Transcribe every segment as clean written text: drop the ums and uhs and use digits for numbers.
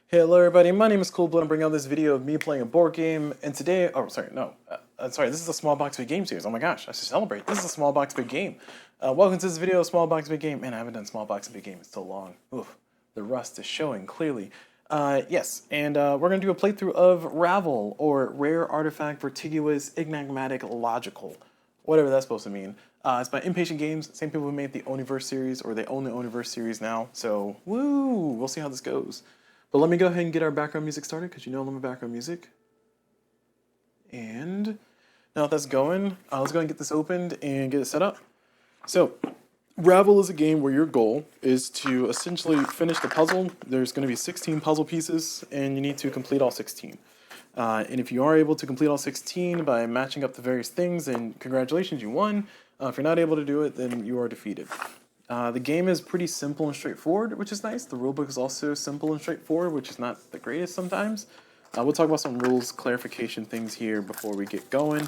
Hello everybody, my name is Coolblood. I'm bringing out this video of me playing a board game, and today, this is a Small Box Big Game series. Oh my gosh, I should celebrate. This is a Small Box Big Game. Welcome to this video of Small Box Big Game. Man, I haven't done Small Box Big Game in so long. Oof, the rust is showing clearly. Yes, and we're going to do a playthrough of R.A.V.E.L, or Rare Artifact Vertiguous Enigmatic Logical. Whatever that's supposed to mean. It's by Impatient Games, same people who made the Oniverse series, or they own the Oniverse series now, so woo, we'll see how this goes. But let me go ahead and get our background music started, because you know I love my background music. And now that that's going, let's go ahead and get this opened and get it set up. So, R.A.V.E.L is a game where your goal is to essentially finish the puzzle. There's going to be 16 puzzle pieces, and you need to complete all 16. And if you are able to complete all 16 by matching up the various things, then congratulations, you won. If you're not able to do it, then you are defeated. The game is pretty simple and straightforward, which is nice. The rulebook is also simple and straightforward, which is not the greatest sometimes. We'll talk about some rules clarification things here before we get going.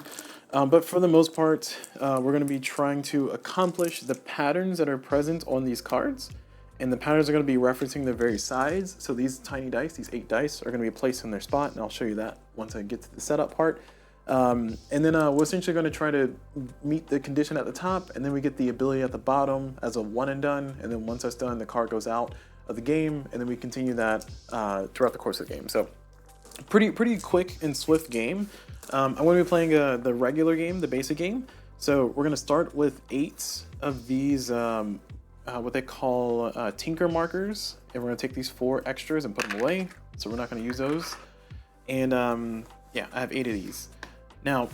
But for the most part, we're going to be trying to accomplish the patterns that are present on these cards. And the patterns are going to be referencing the various sides. So these tiny dice, these 8 dice, are going to be placed in their spot. And I'll show you that once I get to the setup part. And then we're essentially going to try to meet the condition at the top. And then we get the ability at the bottom as a one and done. And then once that's done, the card goes out of the game. And then we continue that throughout the course of the game. So pretty quick and swift game. I'm going to be playing the regular game, the basic game. So we're going to start with 8 of these what they call tinker markers, and we're going to take these 4 extras and put them away, so we're not going to use those. And yeah, I have 8 of these. Now,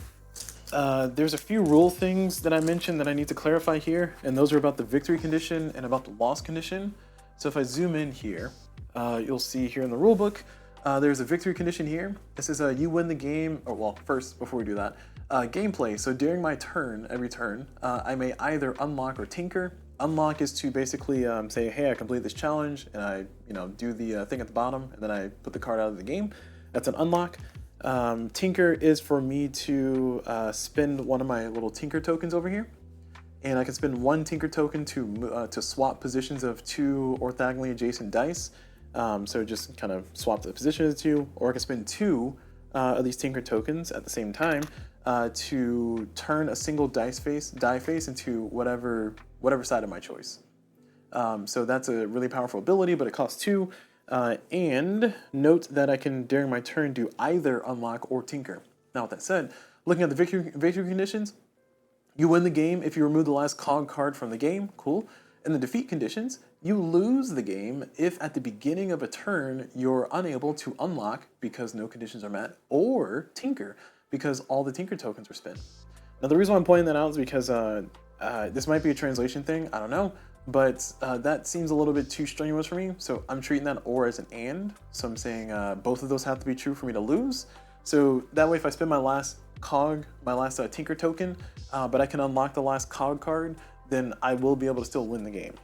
there's a few rule things that I mentioned that I need to clarify here, and those are about the victory condition and about the loss condition. So if I zoom in here, you'll see here in the rule book, there's a victory condition here. It says you win the game, or well, first, before we do that, gameplay. So during my turn, every turn, I may either unlock or tinker. Unlock is to basically say, hey, I completed this challenge, and I do the thing at the bottom, and then I put the card out of the game. That's an unlock. Tinker is for me to spend one of my little tinker tokens over here, and I can spend 1 tinker token to swap positions of 2 orthogonally adjacent dice. So just kind of swap the position of the 2, or I can spend 2 of these tinker tokens at the same time to turn a single die face into whatever side of my choice. So that's a really powerful ability, but it costs 2. And note that I can, during my turn, do either unlock or tinker. Now, with that said, looking at the victory conditions, you win the game if you remove the last cog card from the game. Cool. In the defeat conditions, you lose the game if at the beginning of a turn you're unable to unlock because no conditions are met, or tinker because all the tinker tokens are spent. Now, the reason why I'm pointing that out is because this might be a translation thing, I don't know, but that seems a little bit too strenuous for me, so I'm treating that or as an and. So I'm saying both of those have to be true for me to lose. So that way, if I spend my last cog, my last tinker token, but I can unlock the last cog card, then I will be able to still win the game.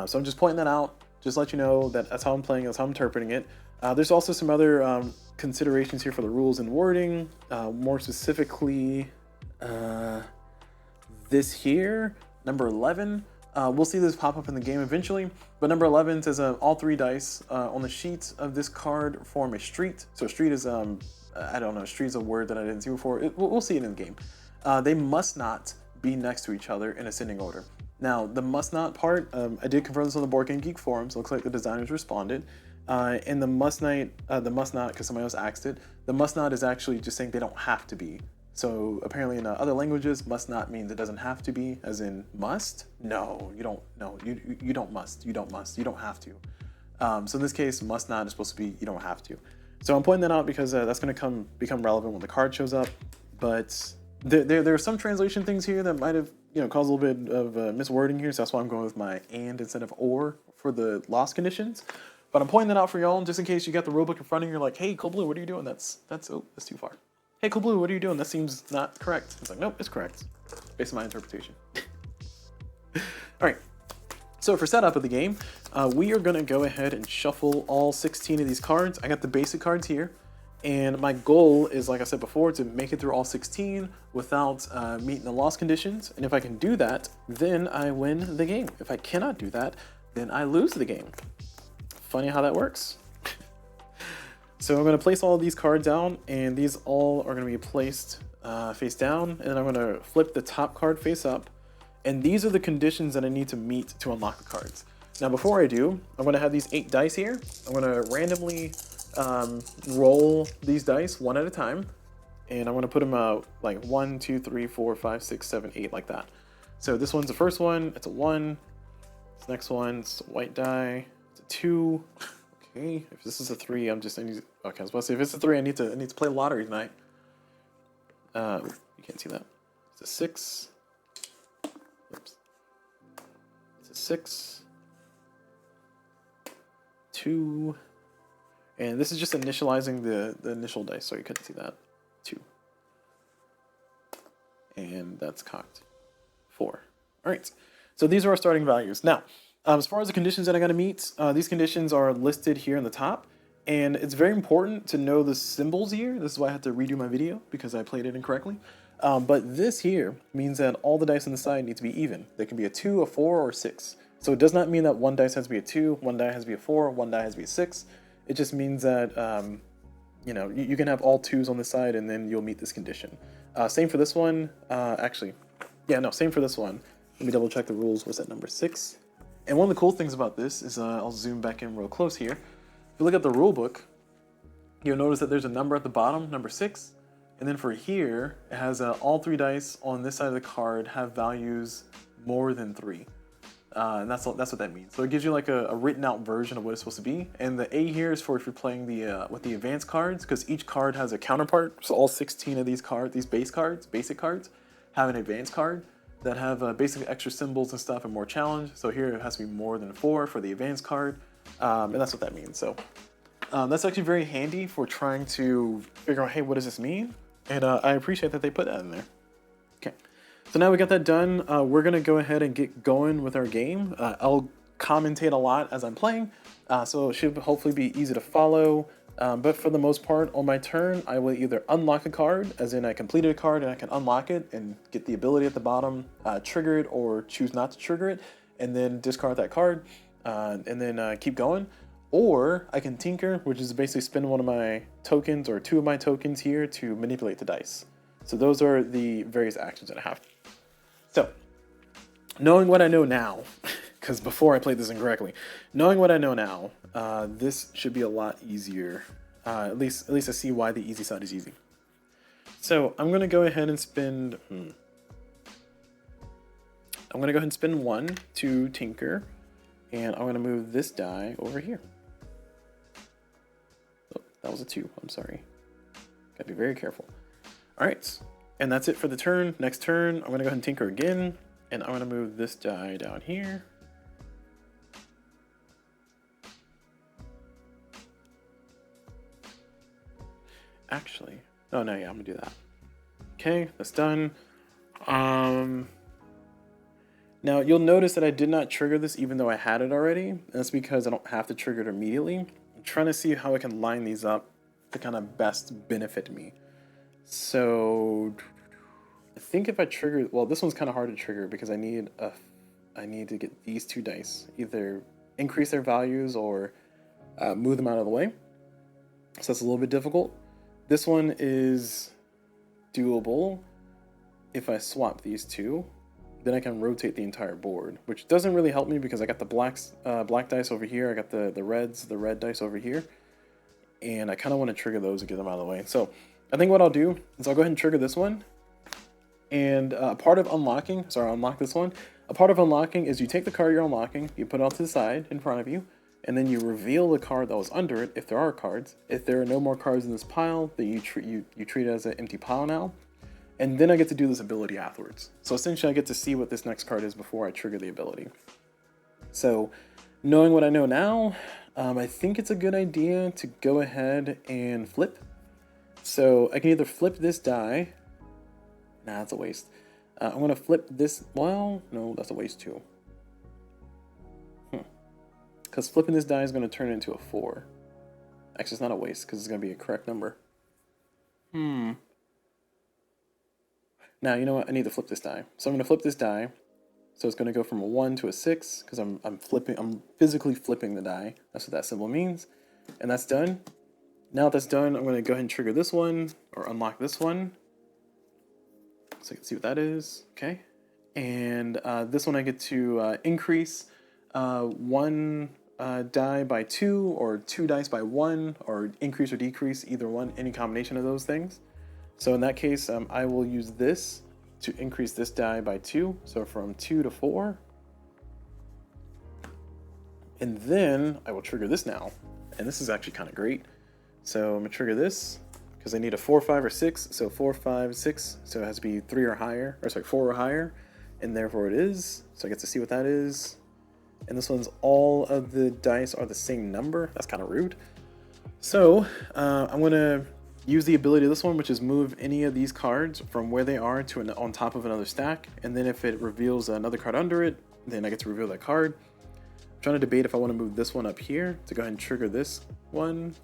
So I'm just pointing that out, just let you know that that's how I'm playing, that's how I'm interpreting it. There's also some other considerations here for the rules and wording, more specifically this here, number 11. We'll see this pop up in the game eventually, but number 11 says all 3 dice on the sheet of this card form a street. So street is, I don't know, street is a word that I didn't see before. We'll see it in the game. They must not be next to each other in ascending order. Now, the must not part, I did confirm this on the Board Game Geek forums. Looks like the designers responded. And the must not, because somebody else asked it, the must not is actually just saying they don't have to be. So apparently in other languages, must not means it doesn't have to be, as in must? No, you don't. No, you don't must. You don't must. You don't have to. So in this case, must not is supposed to be you don't have to. So I'm pointing that out because that's going to become relevant when the card shows up. But there are some translation things here that might have caused a little bit of miswording here. So that's why I'm going with my and instead of or for the loss conditions. But I'm pointing that out for y'all just in case you got the rulebook in front of you. You're like, hey, Coolblue, what are you doing? That's too far. Hey, Coolblue, what are you doing? That seems not correct. It's like, nope, it's correct, based on my interpretation. All right, so for setup of the game, we are gonna go ahead and shuffle all 16 of these cards. I got the basic cards here, and my goal is, like I said before, to make it through all 16 without meeting the loss conditions. And if I can do that, then I win the game. If I cannot do that, then I lose the game. Funny how that works. So I'm going to place all of these cards out, and these all are going to be placed face down, and then I'm going to flip the top card face up, and these are the conditions that I need to meet to unlock the cards. Now before I do, I'm going to have these 8 dice here. I'm going to randomly roll these dice one at a time, and I'm going to put them out like 1, 2, 3, 4, 5, 6, 7, 8 like that. So this one's the first one, it's a 1. This next one, it's a white die, it's a 2. Okay, if this is a 3, okay, I was about to say, if it's a 3, I need to play lottery tonight. You can't see that. It's a 6. Oops. It's a 6. 2. And this is just initializing the initial dice, so you couldn't see that. 2. And that's cocked. 4. Alright, so these are our starting values. Now, as far as the conditions that I gotta meet, these conditions are listed here in the top. And it's very important to know the symbols here. This is why I had to redo my video, because I played it incorrectly. But this here means that all the dice on the side need to be even. They can be a 2, a 4, or a 6. So it does not mean that one dice has to be a 2, one die has to be a 4, one die has to be a 6. It just means that, you know, you can have all 2s on the side and then you'll meet this condition. Same for this one. Same for this one. Let me double check the rules. Was that number 6? And one of the cool things about this is, I'll zoom back in real close here. If you look at the rule book, you'll notice that there's a number at the bottom, number 6. And then for here, it has all 3 dice on this side of the card have values more than 3. And that's what that means. So it gives you like a written out version of what it's supposed to be. And the A here is for if you're playing with the advanced cards, because each card has a counterpart. So all 16 of these cards, these basic cards, have an advanced card that have basically extra symbols and stuff and more challenge. So here it has to be more than 4 for the advanced card. And that's what that means. So that's actually very handy for trying to figure out, hey, what does this mean? And I appreciate that they put that in there. Okay, so now we got that done. We're gonna go ahead and get going with our game. I'll commentate a lot as I'm playing, so it should hopefully be easy to follow. But for the most part, on my turn, I will either unlock a card, as in I completed a card and I can unlock it and get the ability at the bottom, trigger it or choose not to trigger it, and then discard that card. And then keep going, or I can tinker, which is basically spend one of my tokens or 2 of my tokens here to manipulate the dice. So those are the various actions that I have. So, knowing what I know now, because before I played this incorrectly, knowing what I know now, this should be a lot easier. At least I see why the easy side is easy. So I'm gonna go ahead and spend. I'm gonna go ahead and spend 1 to tinker. And I'm going to move this die over here. Oh, that was a 2. I'm sorry. Gotta be very careful. Alright, and that's it for the turn. Next turn, I'm going to go ahead and tinker again. And I'm going to move this die down here. Actually, oh no, yeah, I'm going to do that. Okay, that's done. Now, you'll notice that I did not trigger this even though I had it already. That's because I don't have to trigger it immediately. I'm trying to see how I can line these up to kind of best benefit me. So, I think if I trigger... Well, this one's kind of hard to trigger because I need to get these 2 dice. Either increase their values or move them out of the way. So that's a little bit difficult. This one is doable if I swap these 2. Then I can rotate the entire board, which doesn't really help me because I got the black dice over here, I got the red dice over here, and I kind of want to trigger those and get them out of the way. So I think what I'll do is I'll go ahead and trigger this one, and part of unlocking, sorry, I'll unlock this one. A part of unlocking is you take the card you're unlocking, you put it off to the side in front of you, and then you reveal the card that was under it, if there are cards. If there are no more cards in this pile, then you treat it as an empty pile now. And then I get to do this ability afterwards. So essentially I get to see what this next card is before I trigger the ability. So knowing what I know now, I think it's a good idea to go ahead and flip. So I can either flip this die. Nah, that's a waste. I'm going to flip this. Well, no, that's a waste too. Because flipping this die is going to turn it into a 4. Actually, it's not a waste because it's going to be a correct number. Now, you know what? I need to flip this die. So I'm going to flip this die. So it's going to go from a 1 to a 6 because I'm physically flipping the die. That's what that symbol means. And that's done. Now that that's done, I'm going to go ahead and trigger this one, or unlock this one. So you can see what that is, okay? And this one I get to increase one die by 2, or 2 dice by 1, or increase or decrease, either one, any combination of those things. So in that case, I will use this to increase this die by 2, so from 2 to 4. And then I will trigger this now, and this is actually kind of great. So I'm gonna trigger this, because I need a 4, 5, or 6, so 4, 5, 6, so it has to be 3 or higher, or sorry, 4 or higher, and therefore it is, so I get to see what that is. And this one's all of the dice are the same number. That's kind of rude. So I'm gonna use the ability of this one, which is move any of these cards from where they are to on top of another stack, and then if it reveals another card under it, then I get to reveal that card. I'm trying to debate if I want to move this one up here to go ahead and trigger this one,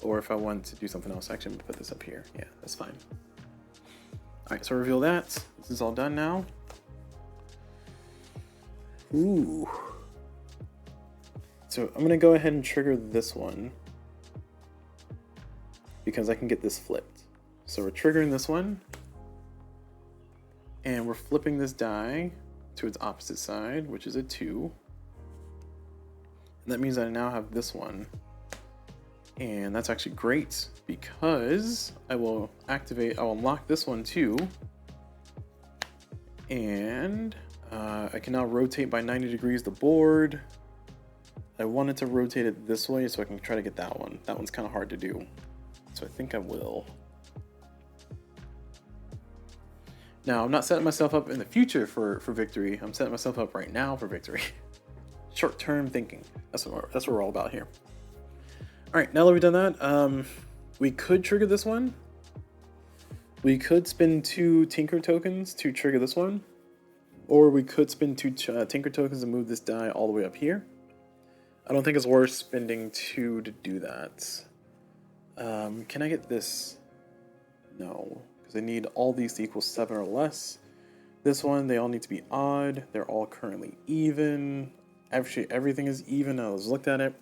or if I want to do something else. Actually, I'm gonna put this up here. Yeah, that's fine. All right, so reveal that. This is all done now. Ooh. So I'm gonna go ahead and trigger this one because I can get this flipped. So we're triggering this one, and we're flipping this die to its opposite side, which is a 2. And that means I now have this one. And that's actually great because I will unlock this one too. And I can now rotate by 90 degrees the board. I wanted to rotate it this way so I can try to get that one. That one's kind of hard to do. So I think I will. Now, I'm not setting myself up in the future for victory. I'm setting myself up right now for victory. Short-term thinking. That's what we're all about here. All right, now that we've done that, we could trigger this one. We could spend 2 Tinker tokens to trigger this one. Or we could spend 2 Tinker tokens and move this die all the way up here. I don't think it's worth spending 2 to do that. Can I get this? No, because I need all these to equal 7 or less. This one, they all need to be odd. They're all currently even. Actually, everything is even. I just looked at it.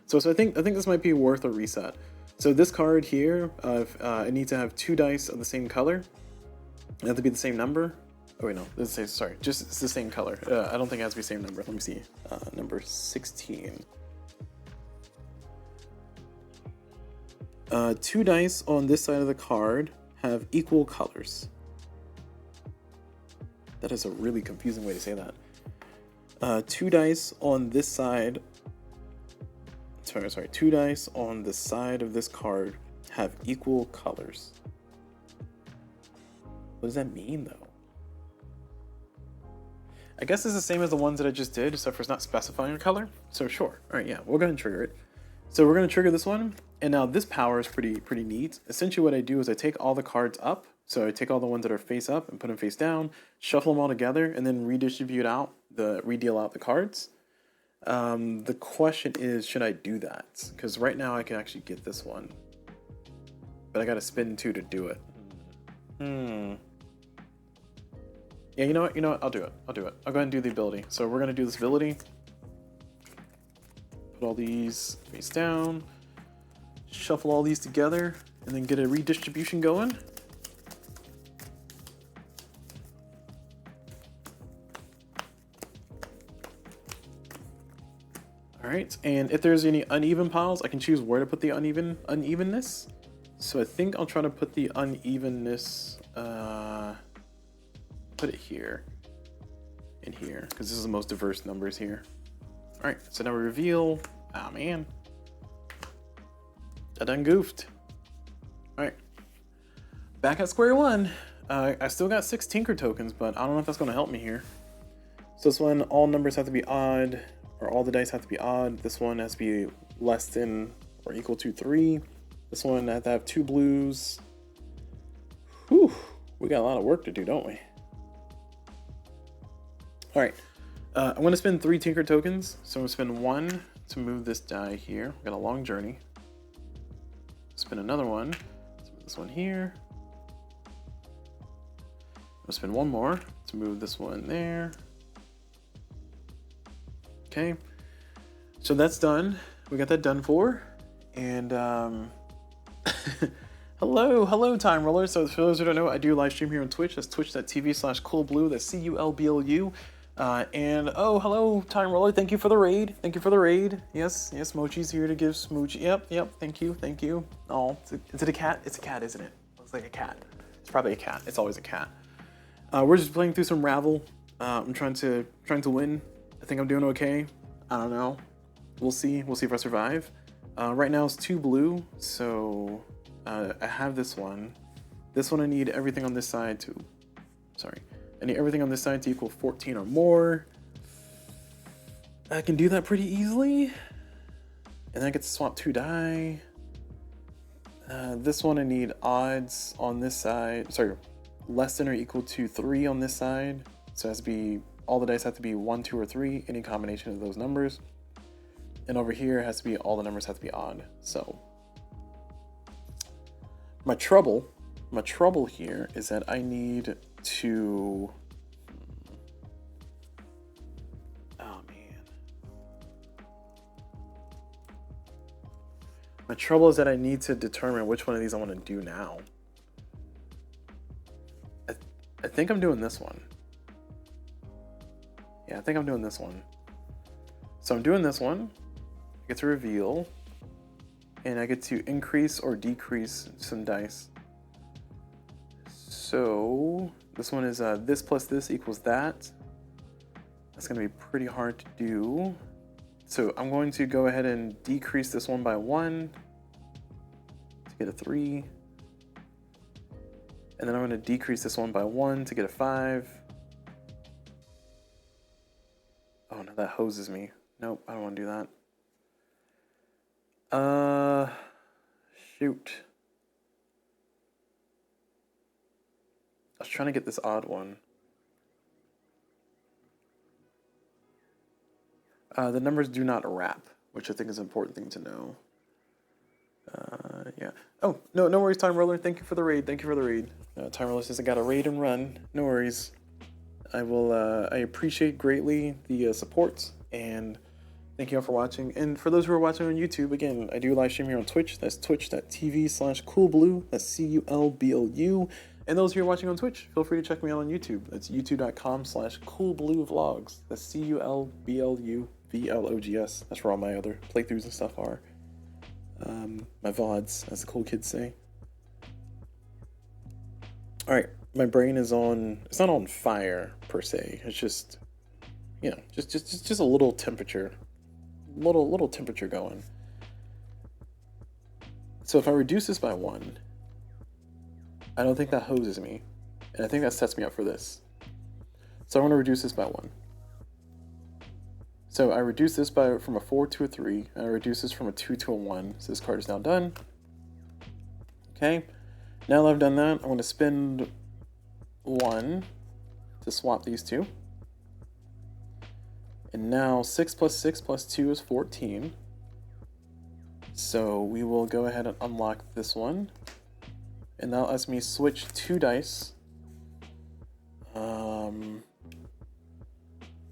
So I think this might be worth a reset. So this card here, I need to have 2 dice of the same color. They have to be the same number. Oh wait, no. Let's say sorry. Just it's the same color. I don't think it has to be the same number. Let me see. Number 16. 2 dice on this side of the card have equal colors. That is a really confusing way to say that. 2 dice on this side. Sorry. 2 dice on the side of this card have equal colors. What does that mean, though? I guess it's the same as the ones that I just did, except for it's not specifying a color. So sure. All right, yeah, we'll go ahead and trigger it. So we're going to trigger this one, and now this power is pretty neat. Essentially what I do is I take all the cards up, so I take all the ones that are face up and put them face down, shuffle them all together, and then redeal out the cards. The question is, should I do that? Because right now I can actually get this one, but I got to spend 2 to do it. Yeah, you know what? I'll do it. I'll go ahead and do the ability. So we're gonna do this ability. Put all these face down, shuffle all these together, and then get a redistribution going. All right, and if there's any uneven piles, I can choose where to put the unevenness. So I think I'll try to put the unevenness, put it here and here, because this is the most diverse numbers here. All right, so now we reveal. Ah, man. I done goofed. All right, back at square one. I still got 6 Tinker tokens, but I don't know if that's gonna help me here. So this one, all numbers have to be odd, or all the dice have to be odd. This one has to be less than or equal to 3. This one has to have 2 blues. Whew, we got a lot of work to do, don't we? All right, I'm going to spend 3 Tinker tokens. So I'm going to spend 1 to move this die here. We've got a long journey. Spend another one to move this one here. I'm going to spend 1 more to move this one there. Okay, so that's done. We got that done for. And Hello, Time Roller. So for those who don't know, I do live stream here on Twitch. That's twitch.tv/coolblue. That's CULBLU. And oh, hello, Time Roller. Thank you for the raid. Thank you for the raid. Yes, Mochi's here to give Smooch. Yep. Thank you. Oh, is it a cat? It's a cat, isn't it? Looks like a cat. It's probably a cat. It's always a cat. We're just playing through some Ravel. I'm trying to win. I think I'm doing okay. I don't know. We'll see. We'll see if I survive. Right now it's 2 blue, so I have this one. This one I need everything on this side to... Sorry. I need everything on this side to equal 14 or more. I can do that pretty easily. And then I get to swap 2 die. This one I need odds on this side. Sorry, less than or equal to 3 on this side. So it has to be... All the dice have to be 1, 2, or 3. Any combination of those numbers. And over here it has to be, all the numbers have to be odd. So my trouble here is that I need to, oh man. My trouble is that I need to determine which one of these I want to do now. I think I'm doing this one. Yeah, I think I'm doing this one. So I'm doing this one. I get to reveal, and I get to increase or decrease some dice. So this one is this plus this equals that. That's going to be pretty hard to do. So I'm going to go ahead and decrease this one by 1 to get a 3. And then I'm going to decrease this one by 1 to get a 5. Oh no, that hoses me. Nope, I don't want to do that. Shoot. I was trying to get this odd one. The numbers do not wrap, which I think is an important thing to know. Yeah. Oh, no worries, Time Roller. Thank you for the raid. Time Roller says I got a raid and run. No worries. I appreciate greatly the support, and thank you all for watching. And for those who are watching on YouTube, again, I do live stream here on Twitch. That's twitch.tv/coolblue. That's CULBLU. And those who are watching on Twitch, feel free to check me out on YouTube. That's youtube.com/coolbluevlogs. That's CULBLUVLOGS. That's where all my other playthroughs and stuff are. My VODs, as the cool kids say. Alright, my brain is on, it's not on fire per se. It's just, you know, just a little temperature. Little temperature going. So if I reduce this by 1, I don't think that hoses me. And I think that sets me up for this. So I'm going to reduce this by 1. So I reduce this from a 4 to a 3. And I reduce this from a 2 to a 1. So this card is now done. Okay. Now that I've done that, I'm going to spend 1 to swap these two. And now 6 plus 6 plus 2 is 14. So we will go ahead and unlock this one. And that lets me switch 2 dice.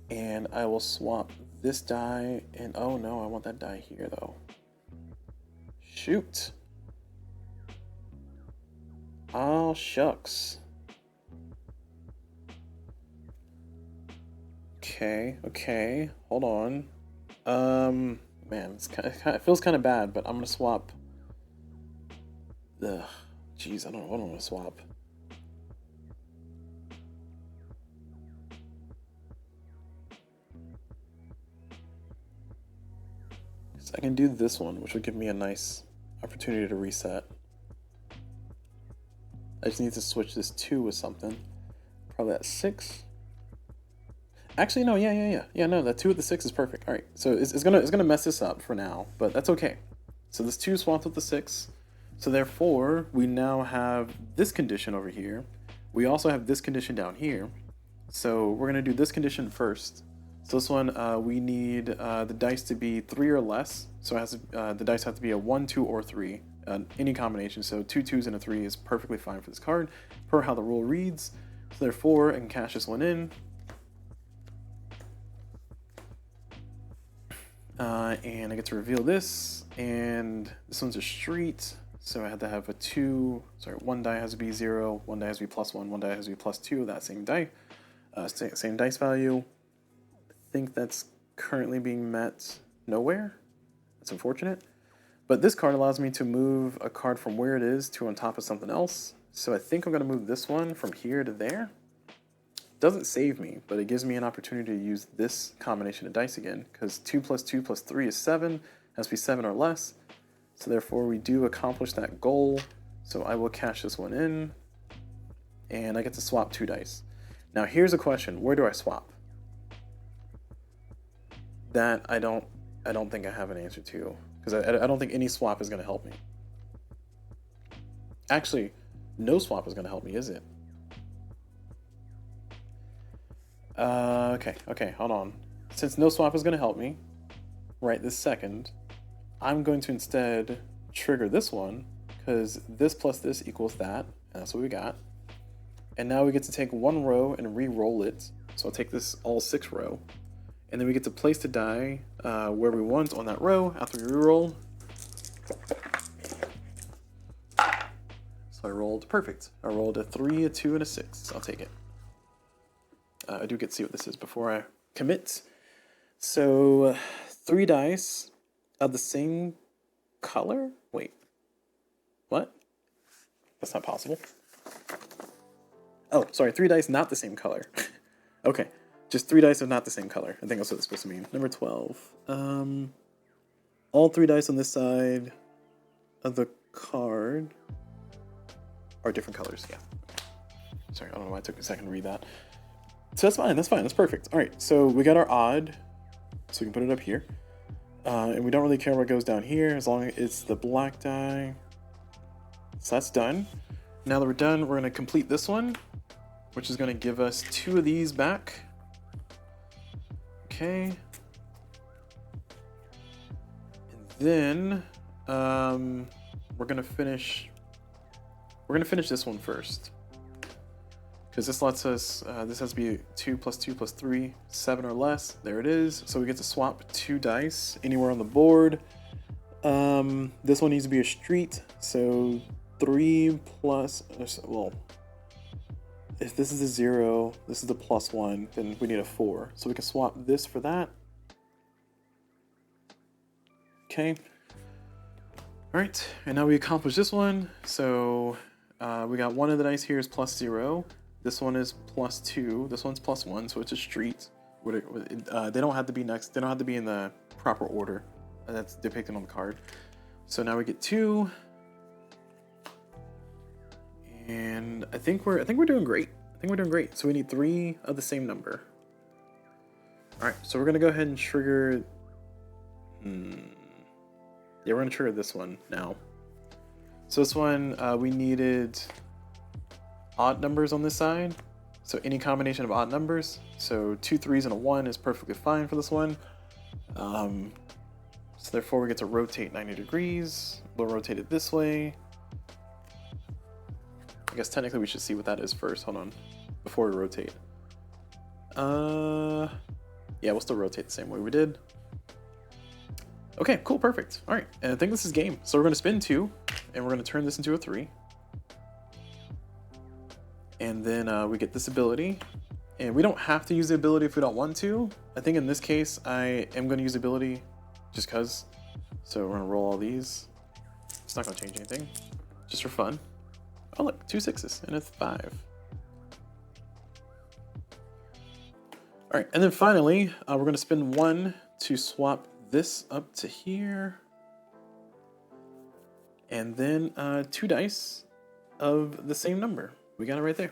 And I will swap this die, and oh no, I want that die here though. Shoot. Oh shucks. Okay, hold on. Man, it feels kind of bad, but I'm gonna swap. Ugh, jeez, I don't know what I'm gonna swap. So I can do this one, which would give me a nice opportunity to reset. I just need to switch this 2 with something. Probably that 6. Actually, no, yeah, no, that 2 with the 6 is perfect. All right, so it's gonna mess this up for now, but that's okay. So this 2 swapped with the 6. So therefore, we now have this condition over here. We also have this condition down here. So we're gonna do this condition first. So this one, we need the dice to be 3 or less. So it has to, the dice have to be a 1, 2, or 3. Any combination. So 2 2s and a 3 is perfectly fine for this card, per how the rule reads. So therefore, I can cash this one in. And I get to reveal this, and this one's a street, So I had to have one die has to be 0, one die has to be +1, one die has to be +2 of that same die, same dice value. I think that's currently being met nowhere. That's unfortunate. But this card allows me to move a card from where it is to on top of something else. So I think I'm going to move this one from here to there. Doesn't save me, but it gives me an opportunity to use this combination of dice again, because 2 + 2 + 3 is 7, has to be 7 or less. So therefore we do accomplish that goal. So I will cash this one in, and I get to swap 2 dice. Now here's a question: where do I swap? That I don't think I have an answer to, because I don't think any swap is going to help me. Actually, no swap is going to help me, is it? Okay, hold on. Since no swap is going to help me right this second, I'm going to instead trigger this one, because this plus this equals that, and that's what we got. And now we get to take one row and re-roll it. So I'll take this all 6 row, and then we get to place the die where we want on that row after we re-roll. So I rolled perfect. I rolled a 3, a 2, and a 6. I'll take it. I do get to see what this is before I commit. So 3 dice of the same color? Wait, what? That's not possible. Oh, sorry, 3 dice not the same color. Okay, just 3 dice are not the same color. I think that's what it's supposed to mean. Number 12. All 3 dice on this side of the card are different colors, yeah. Sorry, I don't know why it took a second to read that. So that's fine, that's perfect. All right, so we got our odd, so we can put it up here. And we don't really care what goes down here as long as it's the black die. So that's done. Now that we're done, we're going to complete this one, which is going to give us 2 of these back. Okay. And then we're going to finish this one first, because this lets us, this has to be 2 + 2 + 3, 7 or less. There it is. So we get to swap 2 dice anywhere on the board. This one needs to be a street. So 3 plus, well, if this is a 0, this is the +1, then we need a 4. So we can swap this for that. Okay. All right, and now we accomplish this one. So we got one of the dice here is +0. This one is +2. This one's +1, so it's a street. They don't have to be next. They don't have to be in the proper order that's depicted on the card. So now we get 2, and I think we're doing great. So we need 3 of the same number. All right, so we're gonna go ahead and trigger. Yeah, we're gonna trigger this one now. So this one we needed odd numbers on this side, so any combination of odd numbers. So 2 3s and a 1 is perfectly fine for this one. So therefore we get to rotate 90 degrees. We'll rotate it this way. I guess technically we should see what that is first. Hold on, before we rotate. Yeah, we'll still rotate the same way we did. Okay, cool, perfect. All right, and I think this is game. So we're gonna spin 2, and we're gonna turn this into a 3. And then we get this ability, and we don't have to use the ability if we don't want to. I think in this case, I am going to use the ability just because. So we're going to roll all these. It's not going to change anything, just for fun. Oh look, 2 6s and a 5. All right, and then finally, we're going to spin 1 to swap this up to here. And then 2 dice of the same number. We got it right there.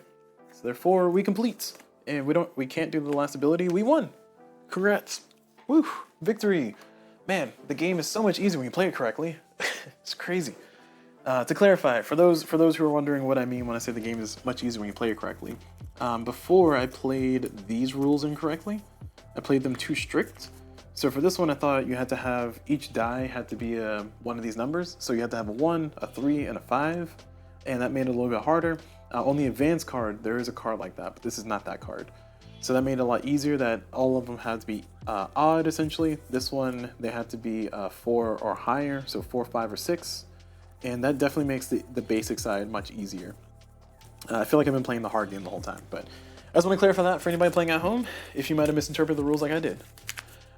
So therefore we complete. And we can't do the last ability. We won. Congrats. Woo, victory. Man, the game is so much easier when you play it correctly. It's crazy. To clarify, for those who are wondering what I mean when I say the game is much easier when you play it correctly, before I played these rules incorrectly. I played them too strict. So for this one, I thought you had to have, each die had to be one of these numbers. So you had to have a 1, a 3, and a 5. And that made it a little bit harder. On the advanced card, there is a card like that, but this is not that card. So that made it a lot easier that all of them had to be odd, essentially. This one, they had to be 4 or higher, so 4, 5, or 6. and that definitely makes the basic side much easier. I feel like I've been playing the hard game the whole time, but I just want to clarify that for anybody playing at home, if you might have misinterpreted the rules like I did.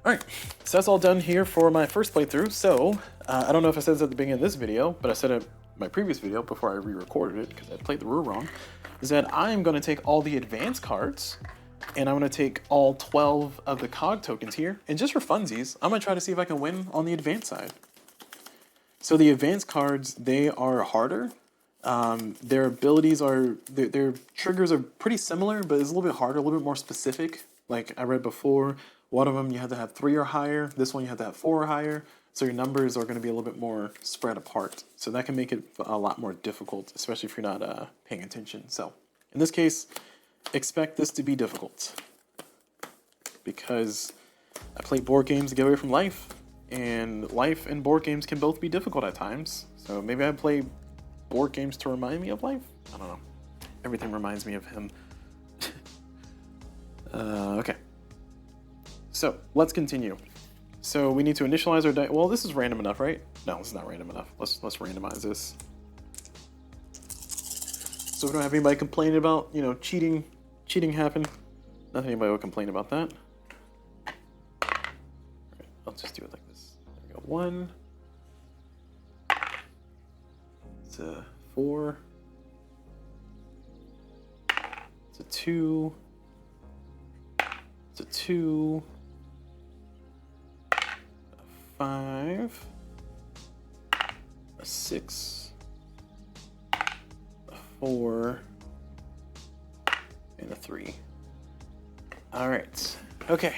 Alright, so that's all done here for my first playthrough. So, I don't know if I said this at the beginning of this video, but I said it in my previous video before I re-recorded it because I played the rule wrong, is that I'm going to take all the advanced cards, and I'm going to take all 12 of the cog tokens here, and just for funsies, I'm going to try to see if I can win on the advanced side. So the advanced cards, they are harder. Their abilities are, their triggers are pretty similar, but it's a little bit harder, a little bit more specific. Like I read before, one of them you have to have 3 or higher. This one you have to have 4 or higher. So your numbers are going to be a little bit more spread apart. So that can make it a lot more difficult, especially if you're not paying attention. So in this case, expect this to be difficult because I play board games to get away from life, and life and board games can both be difficult at times. So maybe I play board games to remind me of life. I don't know. Everything reminds me of him. Okay. So let's continue. So we need to initialize our die. Well, this is random enough, right? No, this is not random enough. Let's randomize this. So we don't have anybody complaining about, you know, cheating happened. Not that anybody would complain about that. All right, I'll just do it like this. There we go. 1. It's a 4. It's a 2. It's a 2. 5, a 6, a 4, and a 3. All right. Okay.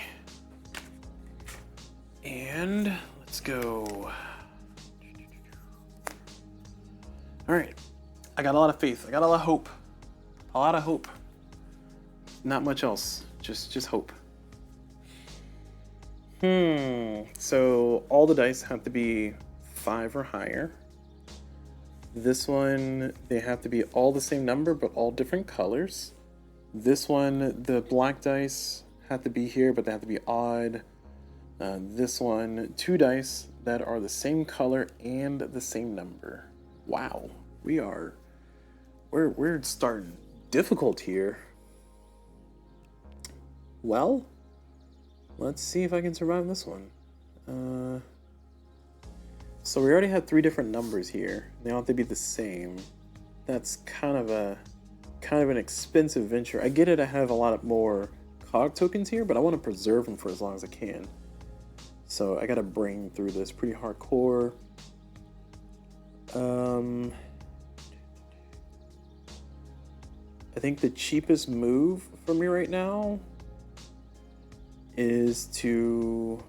And let's go. All right. I got a lot of faith. I got a lot of hope. A lot of hope. Not much else. Just hope. So all the dice have to be 5 or higher. This one, they have to be all the same number, but all different colors. This one, the black dice have to be here, but they have to be odd. This one, 2 dice that are the same color and the same number. Wow, we're starting difficult here. Well, let's see if I can survive this one. So we already had 3 different numbers here. They all have to be the same. That's kind of an expensive venture. I get it, I have a lot more cog tokens here, but I want to preserve them for as long as I can. So I gotta brain through this pretty hardcore. I think the cheapest move for me right now is to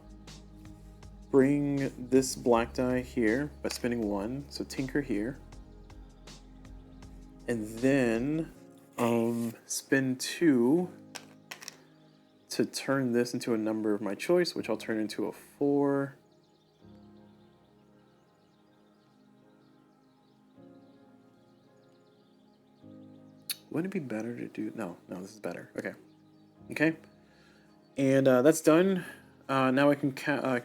bring this black die here by spending 1, so tinker here, and then spend 2 to turn this into a number of my choice, which I'll turn into a 4. Wouldn't it be better to do? No, this is better. Okay. And that's done. Now I can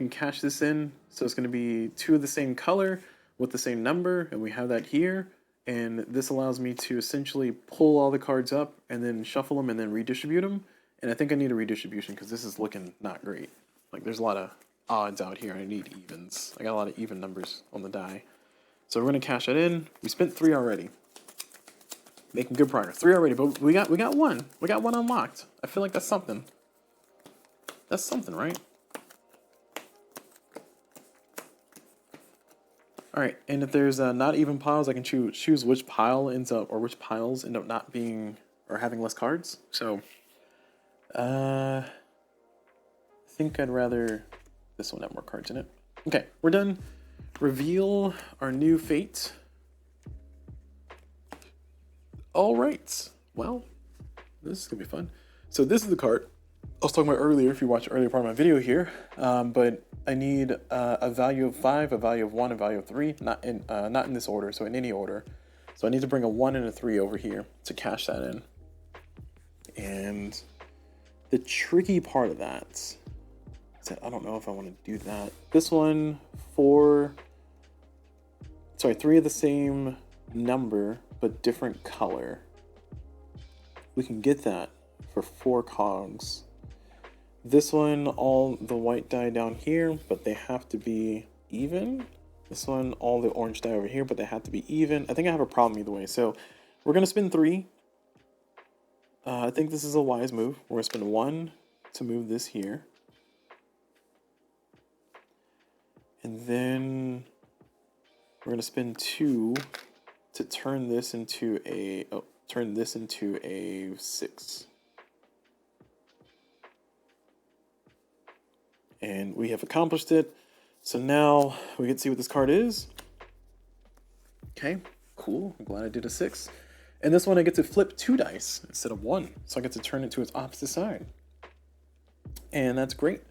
cache this in. So it's going to be 2 of the same color with the same number, and we have that here. And this allows me to essentially pull all the cards up and then shuffle them and then redistribute them. And I think I need a redistribution because this is looking not great. Like there's a lot of odds out here. I need evens. I got a lot of even numbers on the die. So we're going to cache that in. We spent 3 already. Making good progress. 3 already, but we got 1. We got 1 unlocked. I feel like that's something. That's something, right? All right, and if there's not even piles, I can choose which pile ends up, or which piles end up not being, or having less cards. So, I think I'd rather this one have more cards in it. Okay, we're done. Reveal our new fate. All right, well, this is gonna be fun. So this is the card I was talking about earlier, if you watched the earlier part of my video here, but I need a value of 5, a value of 1, a value of 3, not in this order, so in any order. So I need to bring a 1 and a 3 over here to cache that in. And the tricky part of that is that I don't know if I want to do that. This one, 4, sorry, 3 of the same number, but different color. We can get that for 4 cogs. This one, all the white dye down here, but they have to be even. This one, all the orange dye over here, but they have to be even. I think I have a problem either way. So we're gonna spin 3. I think this is a wise move. We're gonna spin 1 to move this here. And then we're gonna spin 2 to turn this into a, turn this into a 6. And we have accomplished it. So now we can see what this card is. Okay, cool. I'm glad I did a 6. And this one I get to flip 2 dice instead of 1. So I get to turn it to its opposite side. And that's great.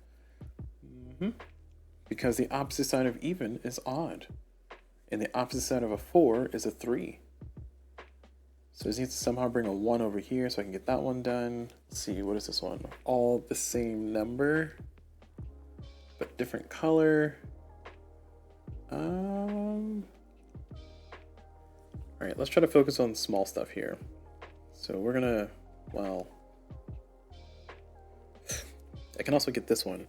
Because the opposite side of even is odd. And the opposite side of a 4 is a 3. So I just need to somehow bring a 1 over here so I can get that one done. Let's see, what is this one? All the same number, but different color. Alright, let's try to focus on small stuff here. So we're gonna, well, I can also get this one.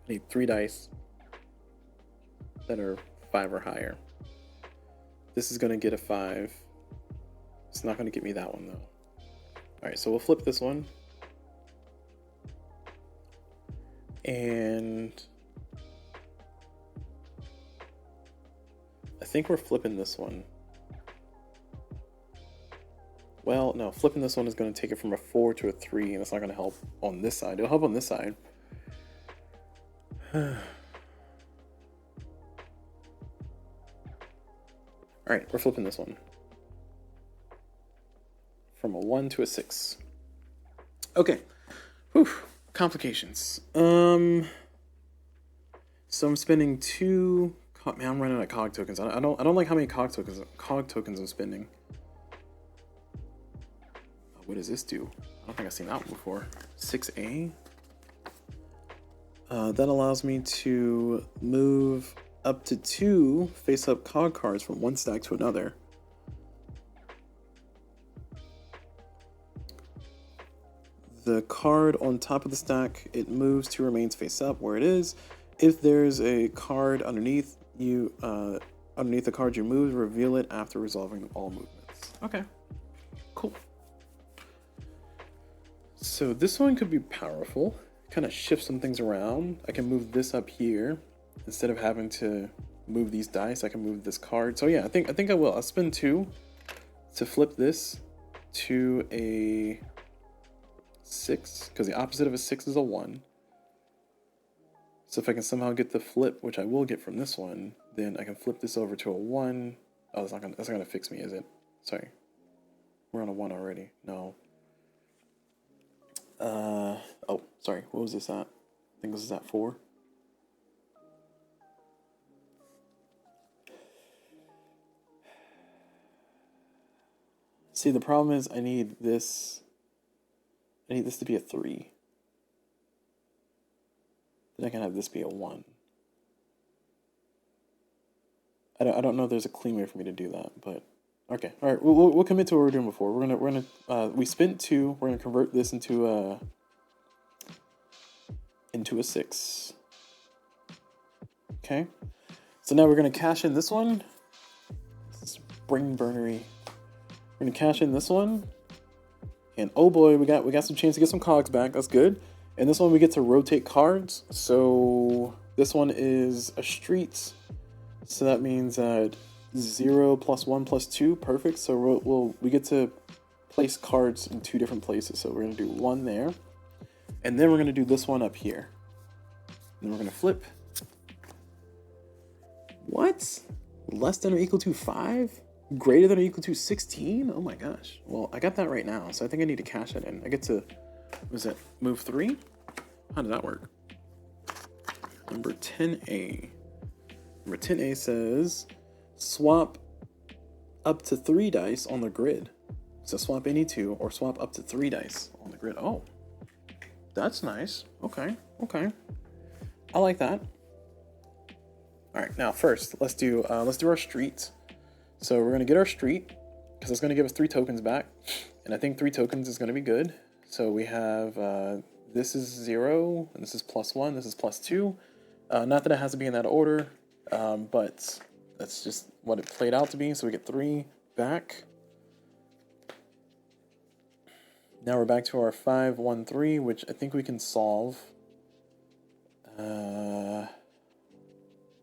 I need 3 dice that are 5 or higher. This is gonna get a 5. It's not gonna get me that one though. Alright, so we'll flip this one. And I think we're flipping this one. Well, no, flipping this one is going to take it from a 4 to a 3, and it's not going to help on this side. It'll help on this side. Alright, we're flipping this one. From a 1 to a 6. Okay. Whew. Complications. So I'm spending 2... Man, I'm running out of cog tokens. I don't like how many cog tokens I'm spending. What does this do? I don't think I've seen that one before. 6A. That allows me to move up to 2 face-up cog cards from one stack to another. The card on top of the stack, it moves to remains face-up where it is. If there's a card underneath you, underneath the card you move, reveal it after resolving all movements. Okay, cool. So this one could be powerful. Kind of shift some things around. I can move this up here instead of having to move these dice. I can move this card. So yeah, I think I will. I'll spend 2 to flip this to a 6, because the opposite of a 6 is a 1. So if I can somehow get the flip, which I will get from this one, then I can flip this over to a 1. Oh, that's not gonna fix me, is it? Sorry. We're on a 1 already. No. Oh, sorry. What was this at? I think this is at 4. See, the problem is I need this to be a 3. Then I can have this be a 1. I don't know if there's a clean way for me to do that, but okay. All right, we'll commit to what we were doing before. We spent 2. We're gonna convert this into a 6. Okay. So now we're gonna cash in this one. This is brain burnery. We're gonna cash in this one, and oh boy, we got some chance to get some cogs back. That's good. And this one we get to rotate cards. So this one is a street. So that means 0 + 1 + 2, perfect. So we get to place cards in 2 different places. So we're gonna do 1 there, and then we're gonna do this one up here. And we're gonna flip. What? Less than or equal to 5? Greater than or equal to 16? Oh my gosh. Well, I got that right now, so I think I need to cash that in. I get to, what was it, move 3? How did that work? Number 10A. Number 10A says, swap up to 3 dice on the grid. So swap any 2 or swap up to 3 dice on the grid. Oh, that's nice. Okay, okay. I like that. All right, now first, let's do our street. So we're gonna get our street because it's gonna give us 3 tokens back, and I think 3 tokens is gonna be good. So we have this is 0, and this is +1, this is +2. Not that it has to be in that order, but that's just what it played out to be. So we get 3 back. Now we're back to our 5, 1, 3, which I think we can solve.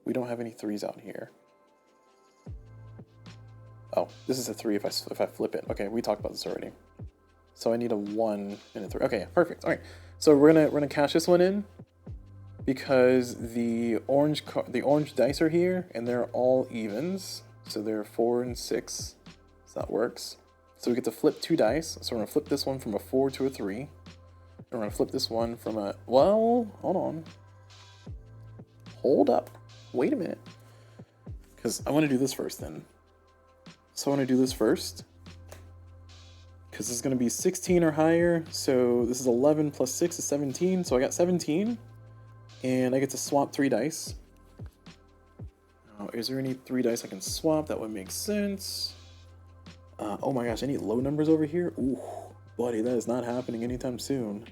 We don't have any 3s out here. Oh, this is a 3 if I flip it. Okay, we talked about this already. So I need a 1 and a 3. Okay, perfect. All right. So we're gonna cash this one in because the orange dice are here and they're all evens. So they're 4 and 6. So that works. So we get to flip 2 dice. So we're gonna flip this one from a 4 to a 3. And we're gonna flip this one from a, well, hold on. Hold up. Wait a minute. Because I want to do this first then. So I want to do this first. Because it's going to be 16 or higher. So this is 11 plus 6 is 17. So I got 17. And I get to swap 3 dice. Now, is there any 3 dice I can swap? That would make sense. Oh my gosh, I need low numbers over here? Ooh, buddy, that is not happening anytime soon.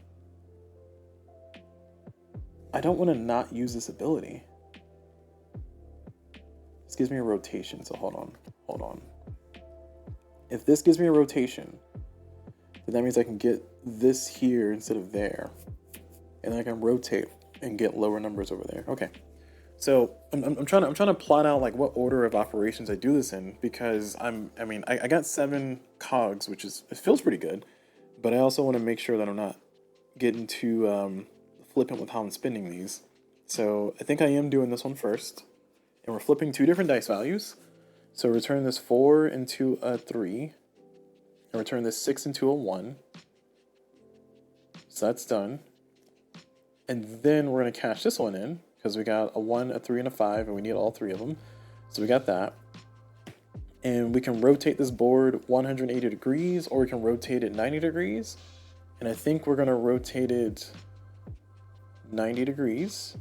I don't want to not use this ability. This gives me a rotation, so hold on. If this gives me a rotation, then that means I can get this here instead of there. And then I can rotate and get lower numbers over there. Okay. So I'm trying to plot out like what order of operations I do this in, because I got 7 cogs, which is, it feels pretty good, but I also want to make sure that I'm not getting too flippant with how I'm spending these. So I think I am doing this one first. And we're flipping 2 different dice values. So return this 4 into a 3. And return this 6 into a 1. So that's done. And then we're going to cash this one in, because we got a 1, a 3, and a 5, and we need all 3 of them. So we got that. And we can rotate this board 180 degrees, or we can rotate it 90 degrees. And I think we're going to rotate it 90 degrees.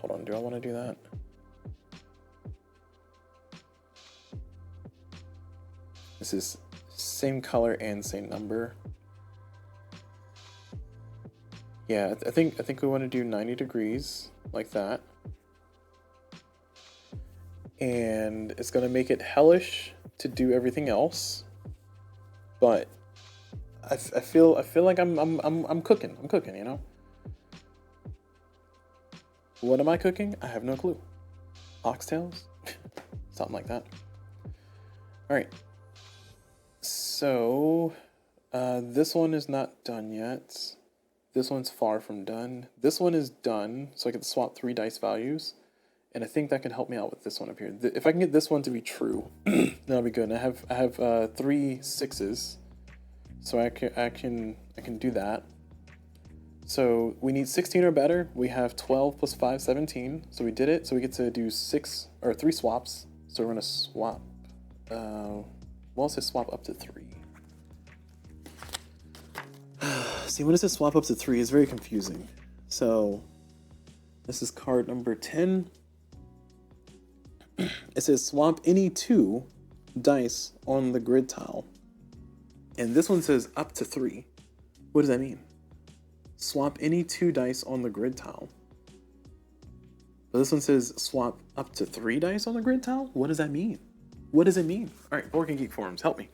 Hold on, do I want to do that? This is same color and same number. Yeah, I think we want to do 90 degrees like that. And it's going to make it hellish to do everything else. But I feel like I'm cooking. I'm cooking, you know? What am I cooking? I have no clue. Oxtails? Something like that. Alright. So, this one is not done yet. This one's far from done. This one is done, so I can swap 3 dice values. And I think that can help me out with this one up here. If I can get this one to be true, that'll be good. And I have 3 6s, so I can do that. So we need 16 or better. We have 12 plus 5, 17. So we did it. So we get to do 3 swaps. So we're gonna swap. Well, it says swap up to 3. See, when it says swap up to 3, it's very confusing. So this is card number 10. It says swap any 2 dice on the grid tile. And this one says up to 3. What does that mean? Swap any 2 dice on the grid tile. But this one says swap up to 3 dice on the grid tile? What does that mean? What does it mean? All right, Board Game Geek Forums, help me.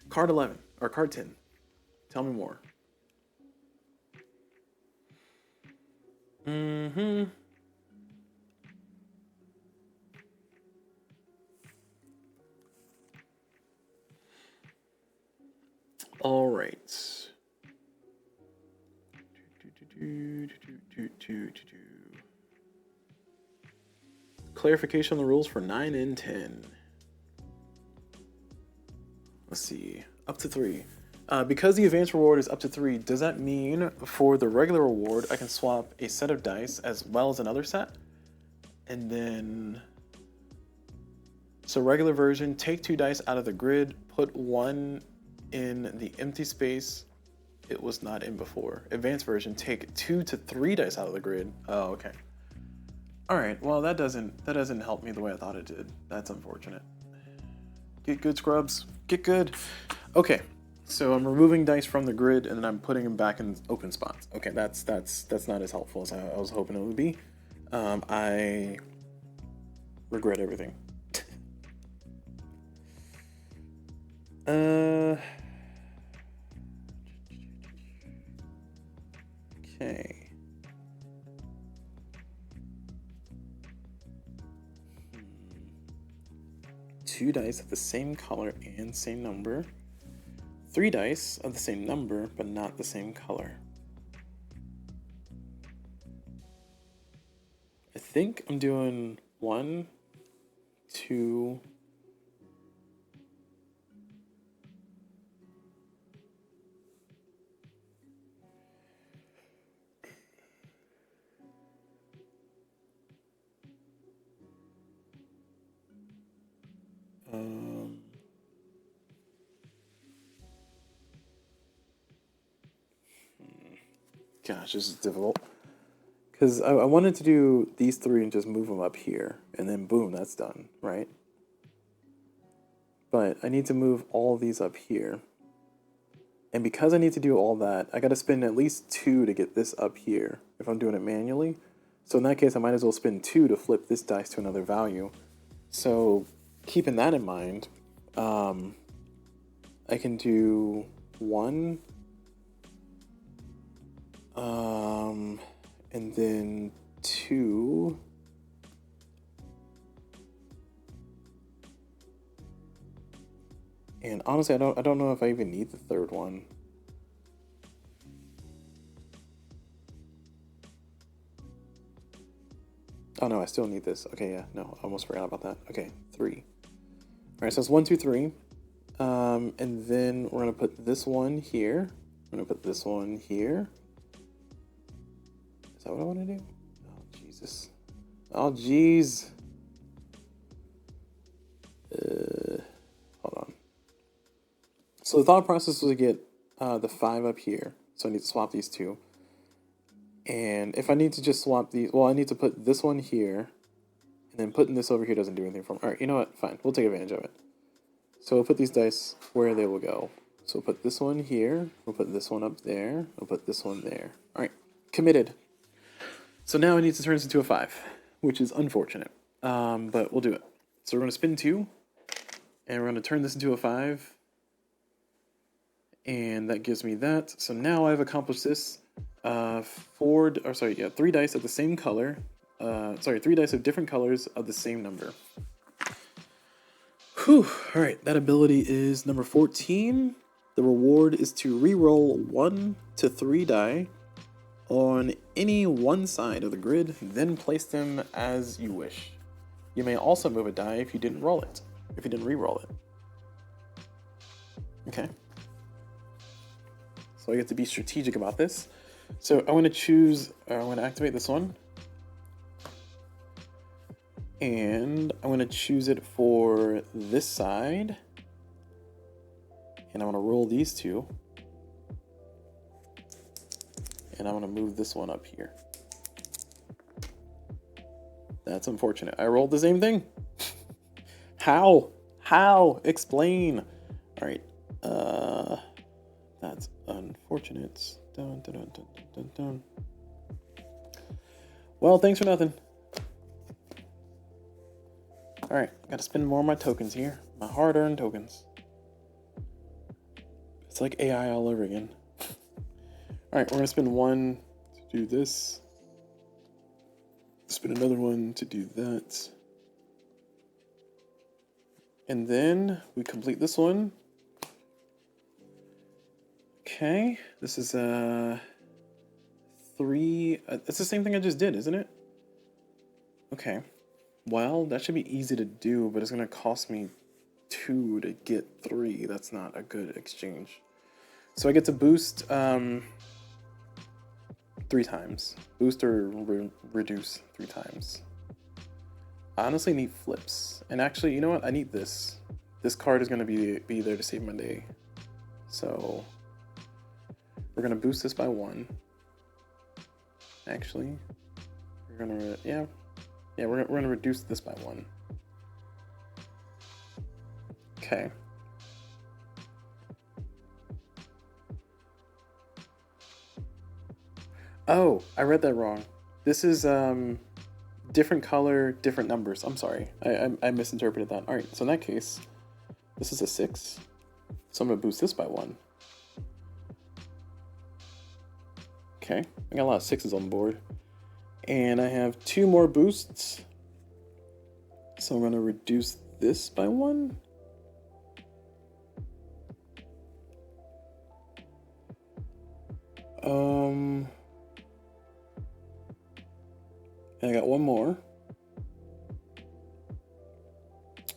Card 11, or card 10. Tell me more. All right. Clarification on the rules for 9 and 10. Let's see. Up to 3. Because the advanced reward is up to 3, does that mean for the regular reward I can swap a set of dice as well as another set? And then... So regular version, take 2 dice out of the grid, put 1 in the empty space it was not in before. Advanced version, take 2 to 3 dice out of the grid. Oh, okay. All right. Well, that doesn't help me the way I thought it did. That's unfortunate. Get good, scrubs. Get good. Okay. So I'm removing dice from the grid and then I'm putting them back in open spots. Okay, that's not as helpful as I was hoping it would be. I regret everything. Okay. 2 dice of the same color and same number. 3 dice of the same number, but not the same color. I think I'm doing 1, 2. Gosh, this is difficult. Because I wanted to do these 3 and just move them up here. And then boom, that's done, right? But I need to move all these up here. And because I need to do all that, I got to spend at least 2 to get this up here if I'm doing it manually. So in that case, I might as well spend 2 to flip this dice to another value. So keeping that in mind, I can do 1, and then 2, and honestly, I don't know if I even need the 3rd one. Oh no, I still need this. Okay, yeah, no, I almost forgot about that. Okay, 3. All right, so it's 1, 2, 3. And then we're gonna put this one here. We're gonna put this one here. Is that what I want to do? Oh Jesus! Oh jeez! Hold on. So the thought process was to get the 5 up here. So I need to swap these 2. And if I need to just swap these, well, I need to put this one here, and then putting this over here doesn't do anything for me. All right, you know what? Fine, we'll take advantage of it. So we'll put these dice where they will go. So we'll put this one here, we'll put this one up there, we'll put this one there. All right, committed. So now I need to turn this into a 5, which is unfortunate, but we'll do it. So we're going to spin 2, and we're going to turn this into a 5, and that gives me that. So now I've accomplished this. 3 dice of the same color. 3 dice of different colors of the same number. Whew. All right, that ability is number 14. The reward is to re-roll 1 to 3 die on any one side of the grid, then place them as you wish. You may also move a die if you didn't roll it, if you didn't re-roll it. Okay. So I get to be strategic about this. So I'm going to activate this one. And I'm going to choose it for this side. And I'm going to roll these 2. And I'm going to move this one up here. That's unfortunate. I rolled the same thing. How? How? Explain. All right. That's unfortunate. Dun, dun, dun, dun, dun, dun. Well, thanks for nothing. All right, gotta spend more of my tokens here. My hard-earned tokens. It's like AI all over again. All right, we're gonna spend 1 to do this. Spend another 1 to do that. And then we complete this one. Okay, this is 3. It's the same thing I just did, isn't it? Okay. Well, that should be easy to do, but it's going to cost me 2 to get 3. That's not a good exchange. So I get to boost 3 times. Boost or reduce 3 times. I honestly need flips. And actually, you know what? I need this. This card is going to be there to save my day. So we're going to boost this by 1. Actually, we're going to, yeah. Yeah, we're gonna reduce this by 1. Okay. Oh, I read that wrong. This is different color, different numbers. I'm sorry. I misinterpreted that. All right, so in that case, this is a 6. So I'm gonna boost this by 1. Okay, I got a lot of 6s on the board. And I have 2 more boosts. So I'm gonna reduce this by 1. And I got 1 more.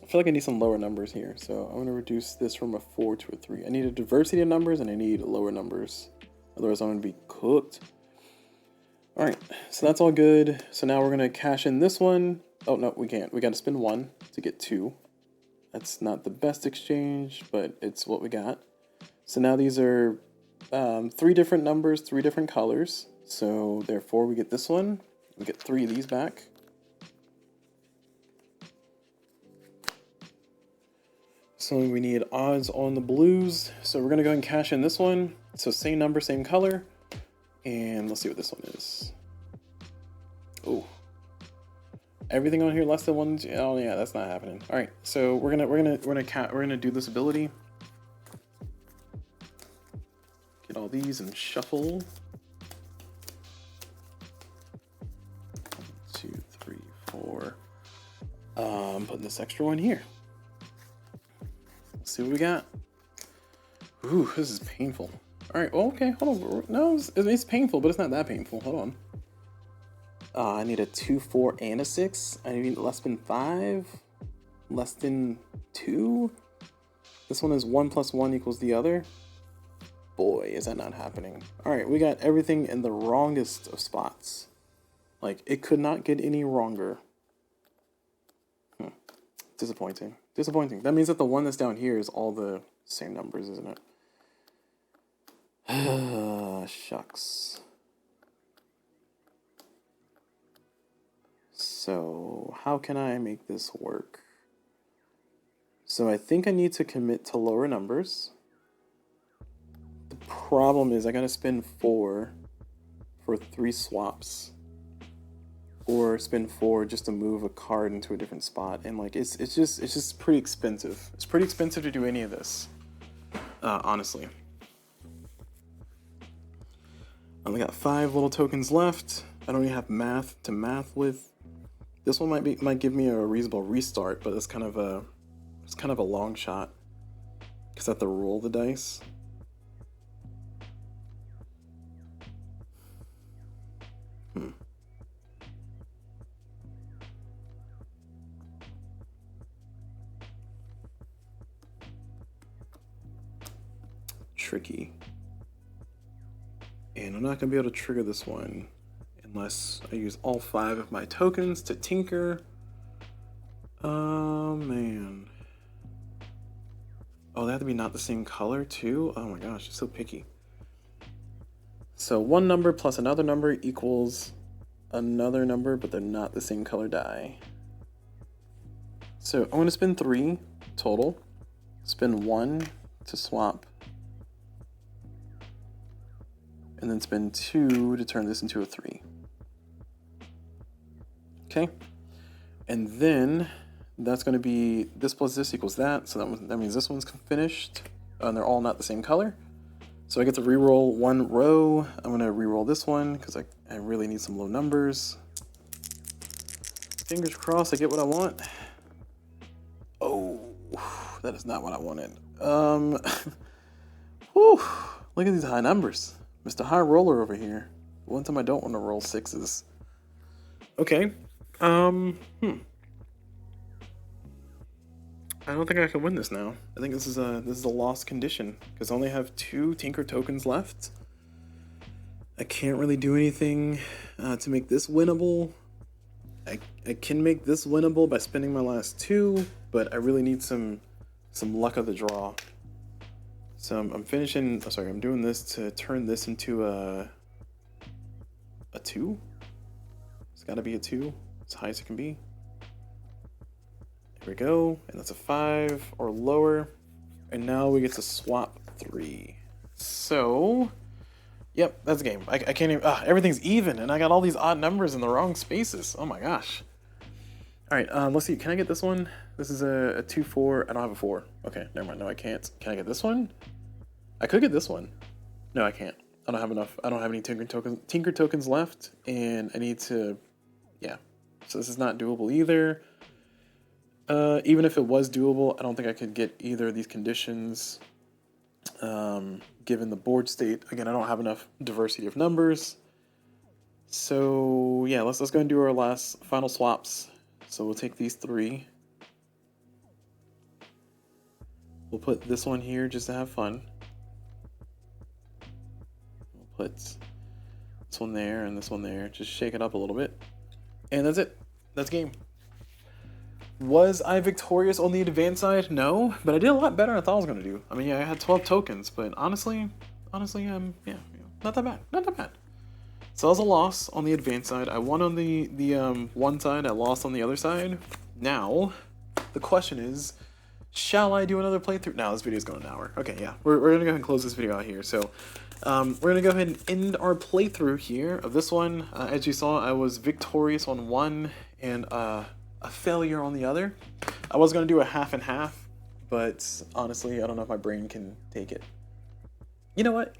I feel like I need some lower numbers here, so I'm going to reduce this from a 4 to a 3. I need a diversity of numbers, and I need lower numbers. Otherwise, I'm going to be cooked. Alright, so that's all good. So now we're going to cash in this one. Oh, no, we can't. We got to spend 1 to get 2. That's not the best exchange, but it's what we got. So now these are 3 different numbers, 3 different colors. So therefore, we get this one. We get 3 of these back. So we need odds on the blues. So we're gonna go ahead and cash in this one. So same number, same color. And let's see what this one is. Oh. Everything on here less than 1. Oh yeah, that's not happening. All right, so we're gonna do this ability. Get all these and shuffle. 1, 2, 3, 4. Putting this extra one here. Let's see what we got. Ooh, this is painful. All right, well, okay, hold on. No, it's painful, but it's not that painful. Hold on. I need a 2, 4, and a 6. I need less than 5. Less than 2. This one is 1 plus 1 equals the other. Boy, is that not happening. All right, we got everything in the wrongest of spots. Like, it could not get any wronger. Disappointing. Disappointing. That means that the one that's down here is all the same numbers, isn't it? Shucks. So, how can I make this work? So I think I need to commit to lower numbers. The problem is I gotta spend 4 for 3 swaps. Or spend 4 just to move a card into a different spot, and like it's just pretty expensive. It's pretty expensive to do any of this, honestly. I only got 5 little tokens left. I don't even have math to math with. This one might give me a reasonable restart, but it's kind of a long shot because I have to roll the dice. Tricky. And I'm not going to be able to trigger this one unless I use all 5 of my tokens to tinker. Oh, man. Oh, they have to be not the same color, too? Oh my gosh, it's so picky. So one number plus another number equals another number, but they're not the same color die. So I'm going to spend 3 total. Spend 1 to swap. And then spend 2 to turn this into a 3. Okay. And then that's going to be this plus this equals that. So that means this one's finished. And they're all not the same color. So I get to reroll 1 row. I'm going to reroll this one because I really need some low numbers. Fingers crossed I get what I want. Oh, that is not what I wanted. Whew, look at these high numbers. Mr. High Roller over here. One time I don't want to roll 6s. Okay. I don't think I can win this now. I think this is a lost condition because I only have 2 Tinker tokens left. I can't really do anything to make this winnable. I can make this winnable by spending my last 2, but I really need some luck of the draw. So I'm finishing. Oh, sorry, I'm doing this to turn this into a 2. It's got to be a 2. as high as it can be. There we go, and that's a 5 or lower. And now we get to swap 3. So, yep, that's a game. I can't even, everything's even, and I got all these odd numbers in the wrong spaces. Oh my gosh. All right, let's see, can I get this one? This is a 2-4, I don't have a 4. Okay, never mind, no I can't. Can I get this one? I could get this one. No, I can't. I don't have enough. I don't have any tinker tokens left, and I need to, yeah. So this is not doable either. Even if it was doable, I don't think I could get either of these conditions. Given the board state, again, I don't have enough diversity of numbers. So yeah, let's go and do our last final swaps. So we'll take these 3. We'll put this one here just to have fun. We'll put this one there and this one there. Just shake it up a little bit. And that's it. That's game. Was I victorious on the advanced side? No, but I did a lot better than I thought I was going to do. I mean, yeah, I had 12 tokens, but honestly, yeah, not that bad. Not that bad. So that was a loss on the advanced side. I won on the one side. I lost on the other side. Now, the question is, shall I do another playthrough? Now, this video is going an hour. Okay, yeah. We're going to go ahead and close this video out here. So, we're going to go ahead and end our playthrough here of this one. As you saw, I was victorious on one and a failure on the other. I was going to do a half and half, but honestly, I don't know if my brain can take it. You know what?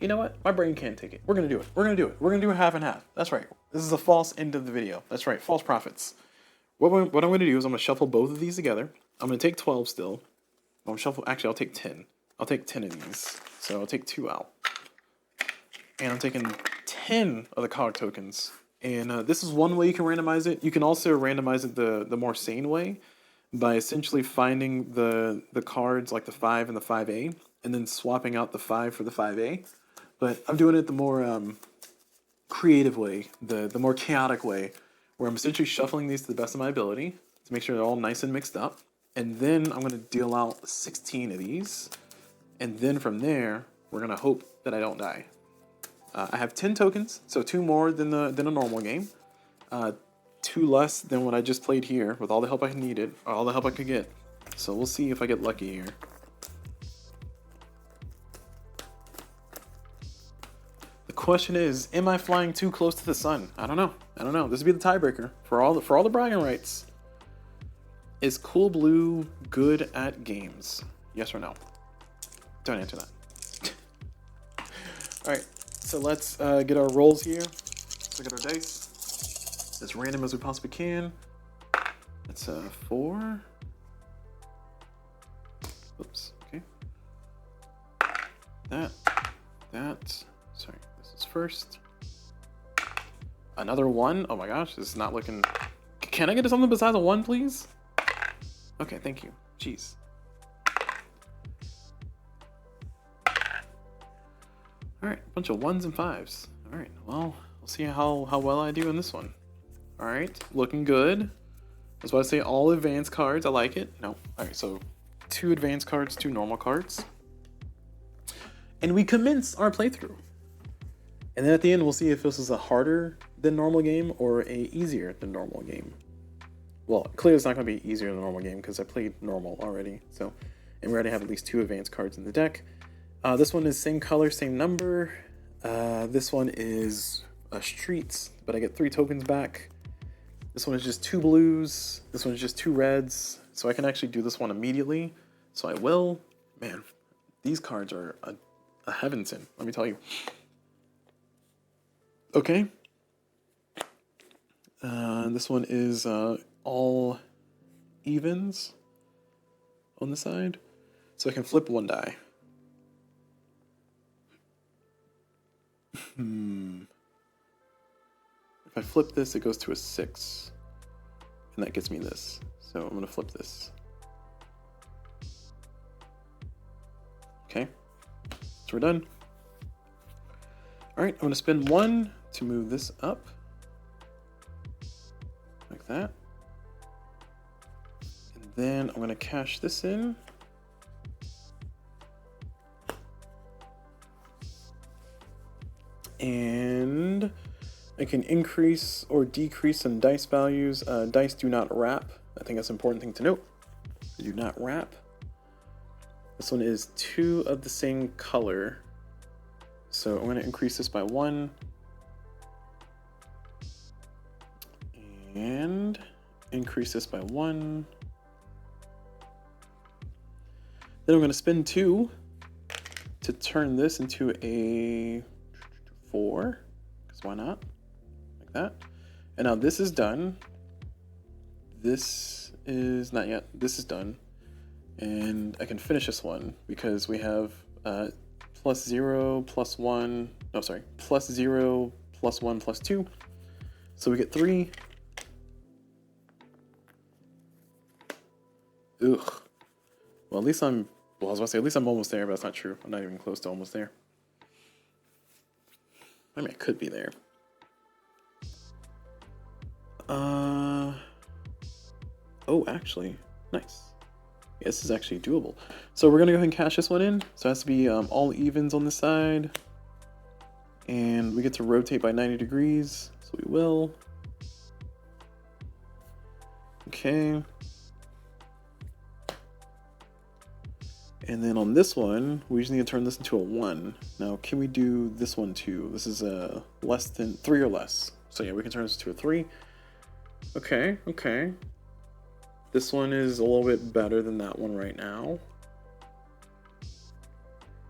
My brain can take it. We're going to do it. We're going to do a half and half. That's right. This is a false end of the video. That's right. False prophets. What I'm going to do is I'm going to shuffle both of these together. I'm going to take 12 still. Actually, I'll take 10. I'll take 10 of these. So I'll take 2 out. And I'm taking 10 of the card tokens. And this is one way you can randomize it. You can also randomize it the more sane way by essentially finding the cards like the 5 and the 5A and then swapping out the 5 for the 5A. But I'm doing it the more creative way, the more chaotic way, where I'm essentially shuffling these to the best of my ability to make sure they're all nice and mixed up. And then I'm going to deal out 16 of these. And then from there, we're going to hope that I don't die. I have 10 tokens, so 2 more than a normal game. 2 less than what I just played here with all the help I needed, or all the help I could get. So we'll see if I get lucky here. The question is, am I flying too close to the sun? I don't know. This would be the tiebreaker for all the bragging rights. Is Cool Blue good at games? Yes or no? Don't answer that. All right. So let's get our rolls here. Let's look at our dice. As random as we possibly can. That's 4. Oops. Okay. That. Sorry, this is first. Another 1. Oh my gosh, this is not looking. Can I get to something besides a 1, please? Okay, thank you. Jeez. Alright, a bunch of 1s and 5s. Alright, well, we'll see how well I do in this one. Alright, looking good. That's why I say all advanced cards. I like it. No. Alright, so 2 advanced cards, 2 normal cards. And we commence our playthrough. And then at the end, we'll see if this is a harder than normal game or a easier than normal game. Well, clearly it's not going to be easier than a normal game because I played normal already. So, and we already have at least 2 advanced cards in the deck. This one is same color, same number. This one is streets, but I get 3 tokens back. This one is just 2 blues. This one is just 2 reds. So I can actually do this one immediately. So I will. Man, these cards are a heaven sin, let me tell you. Okay. This one is all evens on the side. So I can flip 1 die. If I flip this, it goes to a 6. And that gets me this. So I'm going to flip this. Okay. So we're done. Alright, I'm going to spend 1 to move this up. Like that. And then I'm going to cash this in. And it can increase or decrease some dice values. Dice do not wrap. I think that's an important thing to note. They do not wrap. This one is 2 of the same color. So I'm going to increase this by 1. And increase this by 1. Then I'm going to spin 2 to turn this into a 4. Because why not? Like that. And now this is done. This is not yet. This is done. And I can finish this one because we have plus 0, plus 1. No, sorry. Plus 0, plus 1, plus 2. So we get 3. Ugh. Well, at least I'm... Well, I was about to say, at least I'm almost there, but that's not true. I'm not even close to almost there. I mean, I could be there. Oh, actually. Nice. Yeah, this is actually doable. So we're going to go ahead and cash this one in. So it has to be all evens on this side. And we get to rotate by 90 degrees. So we will. Okay. And then on this one, we just need to turn this into a 1. Now, can we do this one too? This is less than 3 or less. So yeah, we can turn this into a 3. Okay, okay. This one is a little bit better than that one right now.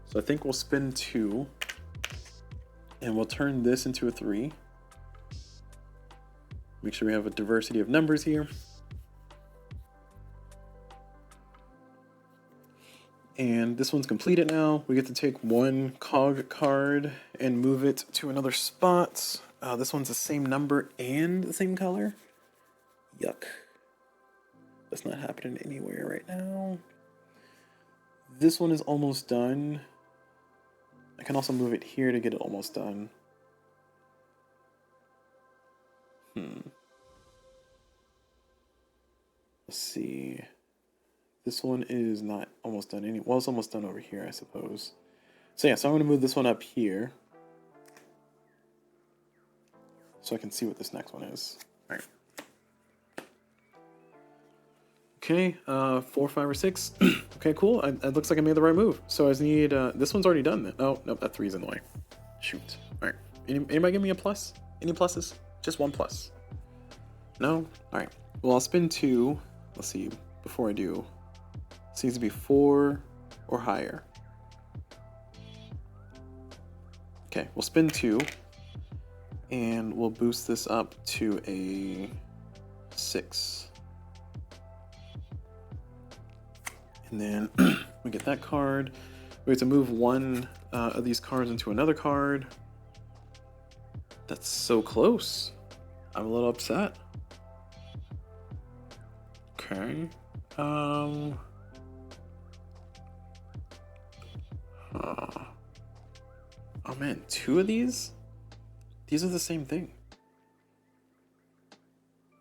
So I think we'll spin 2. And we'll turn this into a 3. Make sure we have a diversity of numbers here. And this one's completed now. We get to take one cog card and move it to another spot. This one's the same number and the same color. Yuck. That's not happening anywhere right now. This one is almost done. I can also move it here to get it almost done. Let's see. This one is not almost done well, it's almost done over here, I suppose. So yeah, so I'm going to move this one up here. So I can see what this next one is. Alright. Okay, 4, 5, or 6. Okay, cool. It looks like I made the right move. So I just need, this one's already done then. Oh, nope, that 3's in the way. Shoot. Alright. Anybody give me a plus? Any pluses? Just 1 plus. No? Alright. Well, I'll spin 2. Let's see, before I do. This needs to be 4 or higher. Okay, we'll spin 2. And we'll boost this up to a 6. And then we get that card. We have to move one of these cards into another card. That's so close. I'm a little upset. Okay. Oh man, 2 of these? These are the same thing.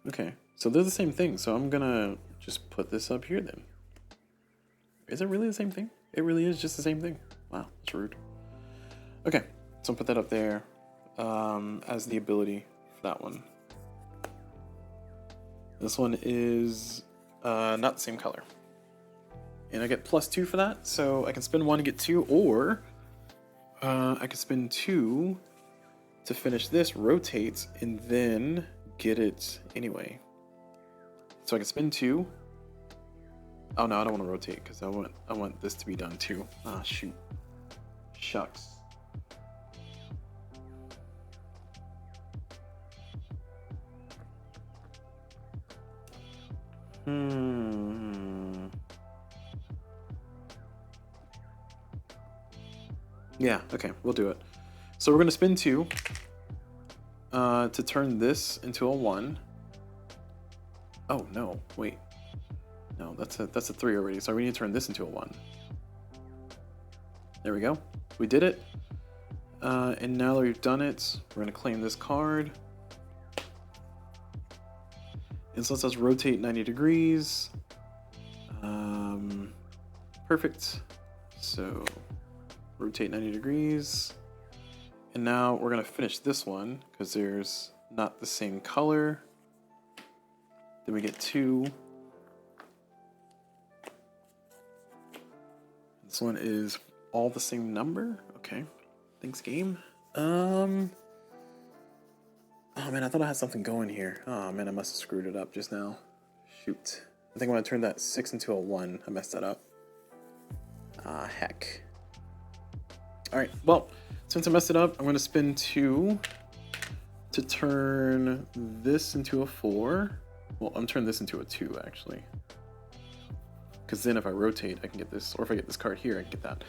Okay, so they're the same thing, so I'm gonna just put this up here then. Is it really the same thing? It really is just the same thing. Wow, that's rude. Okay, so I'll put that up there as the ability for that one. This one is not the same color. And I get +2 for that, so I can spend 1 to get 2, or I can spend 2 to finish this, rotate, and then get it anyway. So I can spin 2. Oh no, I don't want to rotate because I want this to be done too. Ah, shoot. Shucks. Yeah, okay, we'll do it. So we're gonna spin 2 to turn this into a 1. Oh no, wait. No, that's a 3 already, so we need to turn this into a 1. There we go. We did it. And now that we've done it, we're gonna claim this card. And so let's rotate 90 degrees. Perfect. So rotate 90 degrees. And now we're gonna finish this one because there's not the same color. Then we get 2. This one is all the same number. Okay, thanks game. Oh man, I thought I had something going here. Oh man, I must have screwed it up just now. Shoot. I think when I turned that 6 into a 1, I messed that up. Ah, heck. Alright, well, since I messed it up, I'm gonna spin 2 to turn this into a 4. Well, I'm turning this into a 2 actually. Because then if I rotate, I can get this, or if I get this card here, I can get that.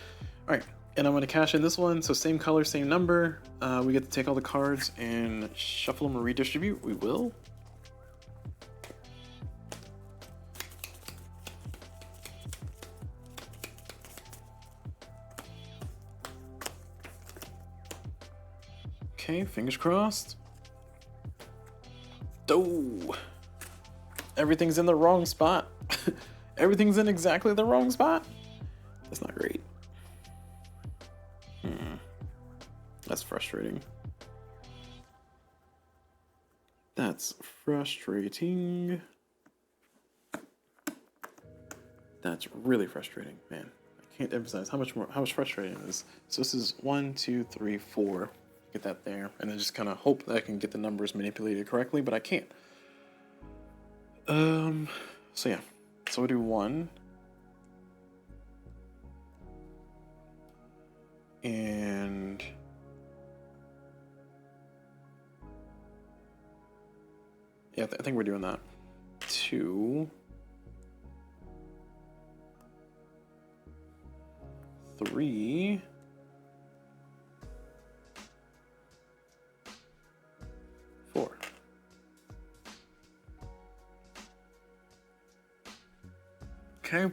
Alright, and I'm going to cash in this one, so same color, same number. We get to take all the cards and shuffle them and redistribute. We will. Okay, fingers crossed. Oh, everything's in the wrong spot. Everything's in exactly the wrong spot. That's not great. That's frustrating. That's frustrating. That's really frustrating, man. I can't emphasize how much frustrating it is. So this is 1, 2, 3, 4. Get that there, and then just kind of hope that I can get the numbers manipulated correctly, but I can't. So yeah. So we'll do 1. And yeah, I think we're doing that. 2, 3, 4. Okay,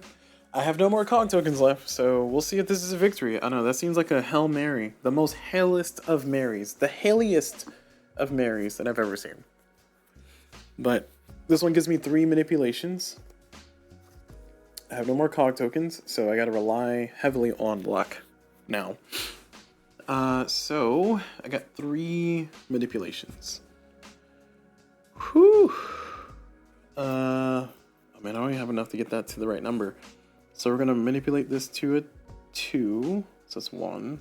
I have no more cog tokens left, so we'll see if this is a victory. I don't know, that seems like a Hail Mary. The most hailest of Marys. The hailiest of Marys that I've ever seen. But this one gives me 3 manipulations. I have no more cog tokens, so I gotta rely heavily on luck now. So I got 3 manipulations. Whew. I mean, I only have enough to get that to the right number. So we're gonna manipulate this to a 2, so that's 1.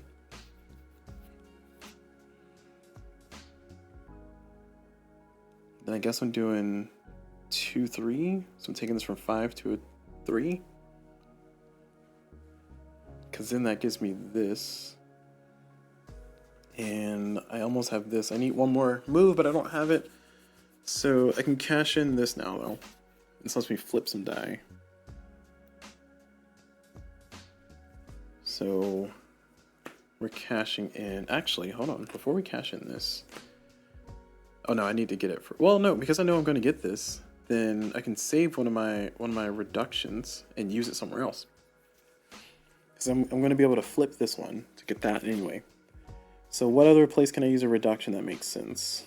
Then I guess I'm doing 2, 3. So I'm taking this from 5 to a 3. Because then that gives me this. And I almost have this. I need one more move, but I don't have it. So I can cash in this now, though. This lets me flip some die. So we're cashing in. Actually, hold on. Before we cash in this. Oh no, I need to get it for. Well, no, because I know I'm going to get this. Then I can save one of my reductions and use it somewhere else. Because I'm going to be able to flip this one to get that anyway. So what other place can I use a reduction that makes sense?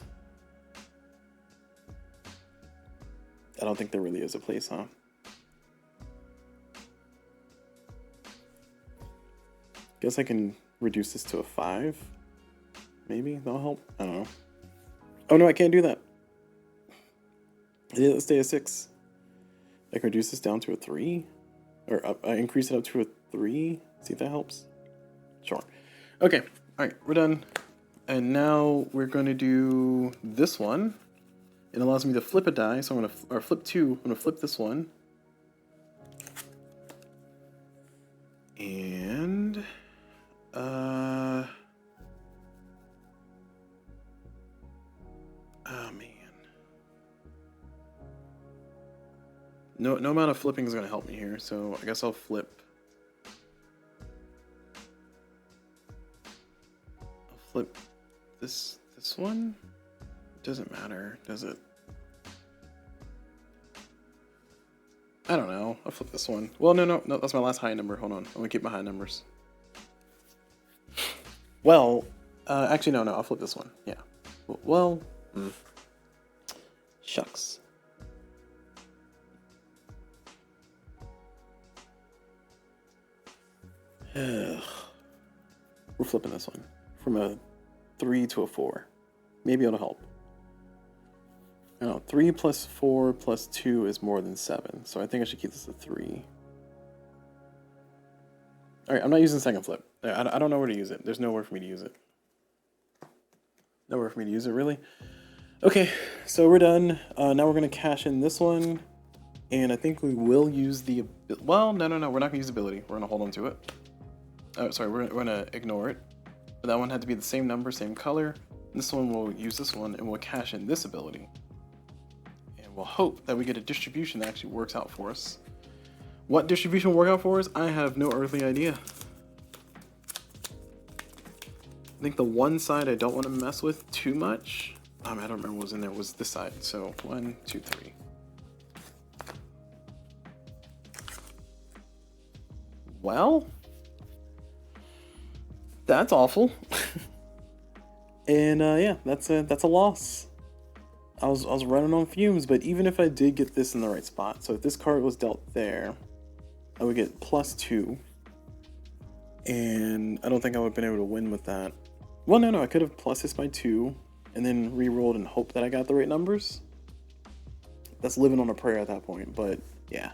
I don't think there really is a place, huh? Guess I can reduce this to a 5. Maybe that'll help. I don't know. Oh no, I can't do that. Yeah, let's stay at 6. I can reduce this down to a 3, or I increase it up to a 3. See if that helps. Sure. Okay. All right, we're done. And now we're going to do this one. It allows me to flip a die, so I'm going to, or flip 2. I'm going to flip this one. And, oh man. No amount of flipping is going to help me here, so I guess I'll flip. I'll flip this one. Doesn't matter, does it? I don't know. I'll flip this one. Well, no, that's my last high number. Hold on. I'm gonna keep my high numbers. Well, actually, no, I'll flip this one. Yeah. Well, shucks. We're flipping this one from a 3 to a 4. Maybe it'll help. No, 3 plus 4 plus 2 is more than 7, so I think I should keep this at 3. Alright, I'm not using second flip. I don't know where to use it. There's nowhere for me to use it. Nowhere for me to use it, really. Okay, so we're done. Now we're going to cash in this one. And I think we will use the... Well, no. We're not going to use the ability. We're going to hold on to it. Oh, sorry, we're going to ignore it. But that one had to be the same number, same color. This one, we'll use this one, and we'll cash in this ability. And we'll hope that we get a distribution that actually works out for us. What distribution will work out for us? I have no earthly idea. I think the one side I don't want to mess with too much. I don't remember what was in there. Was this side. So 1, 2, 3. Well, that's awful. And yeah, that's a loss. I was running on fumes, but even if I did get this in the right spot, so if this card was dealt there, I would get +2. And I don't think I would have been able to win with that. Well, no, I could have plus this by 2 and then re-rolled and hoped that I got the right numbers. That's living on a prayer at that point, but yeah.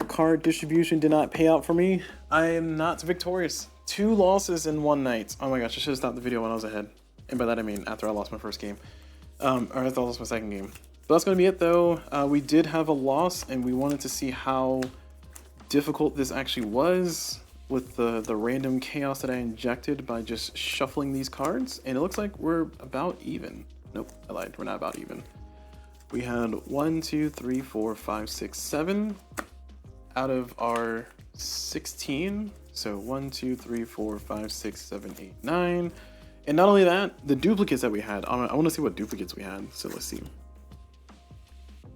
Card distribution did not pay out for me. I am not victorious. 2 losses in one night. Oh my gosh, I should have stopped the video when I was ahead. And by that I mean after I lost my first game. Or after I lost my second game. But that's going to be it though. We did have a loss and we wanted to see how difficult this actually was with the random chaos that I injected by just shuffling these cards. And it looks like we're about even. Nope, I lied. We're not about even. We had 1, 2, 3, 4, 5, 6, 7 out of our 16. So 1, 2, 3, 4, 5, 6, 7, 8, 9. And not only that, the duplicates that we had. I want to see what duplicates we had. So let's see.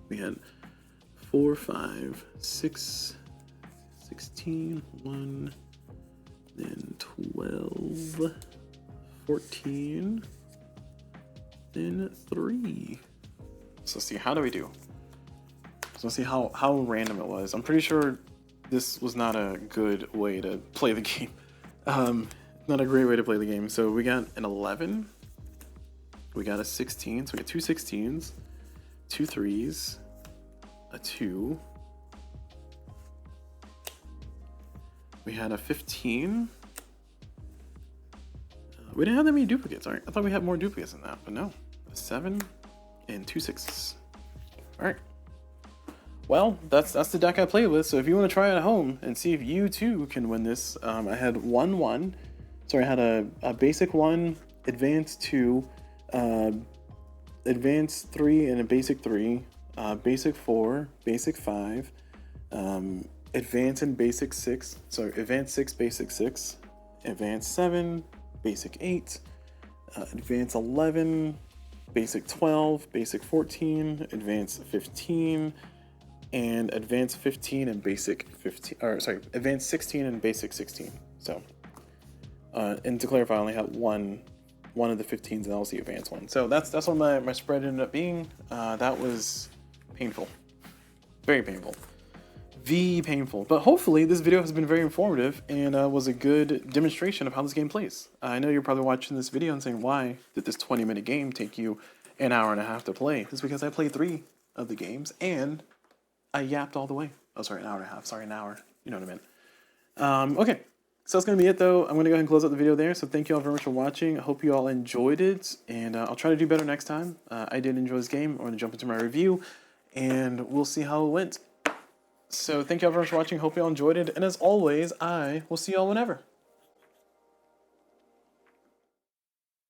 We had 4, 5, 6, 16, 1, then 12, 14, then 3. So let's see, how do we do? So let's see how random it was. I'm pretty sure this was not a good way to play the game. Not a great way to play the game. So we got an 11, we got a 16, so we got 2 16s, 2 3s, a 2. We had a 15. We didn't have that many duplicates. All right, I thought we had more duplicates than that, but no. A 7 and 2 6s. All right. Well, that's the deck I played with. So if you want to try it at home and see if you too can win this, I had 1 1. Sorry, I had a basic 1, advanced 2, advanced 3, and a basic 3, basic 4, basic 5. Advanced and basic 6, so advanced 6, basic 6, advanced 7, basic 8, advanced 11, basic 12, basic 14, advanced 15, and advanced 15 and basic 15, or sorry, advanced 16 and basic 16. So, and to clarify, I only had one of the 15s, and that was the advanced one. So that's what my spread ended up being. That was painful, very painful. Painful, but hopefully this video has been very informative and was a good demonstration of how this game plays. I know you're probably watching this video and saying, why did this 20-minute game take you an hour and a half to play? It's because I played 3 of the games and I yapped all the way. Oh, sorry, an hour and a half. Sorry, an hour. You know what I meant. Okay, so that's going to be it though. I'm going to go ahead and close out the video there. So thank you all very much for watching. I hope you all enjoyed it, and I'll try to do better next time. I did enjoy this game. I'm going to jump into my review and we'll see how it went. So thank you all very much for watching. Hope you all enjoyed it. And as always, I will see you all whenever.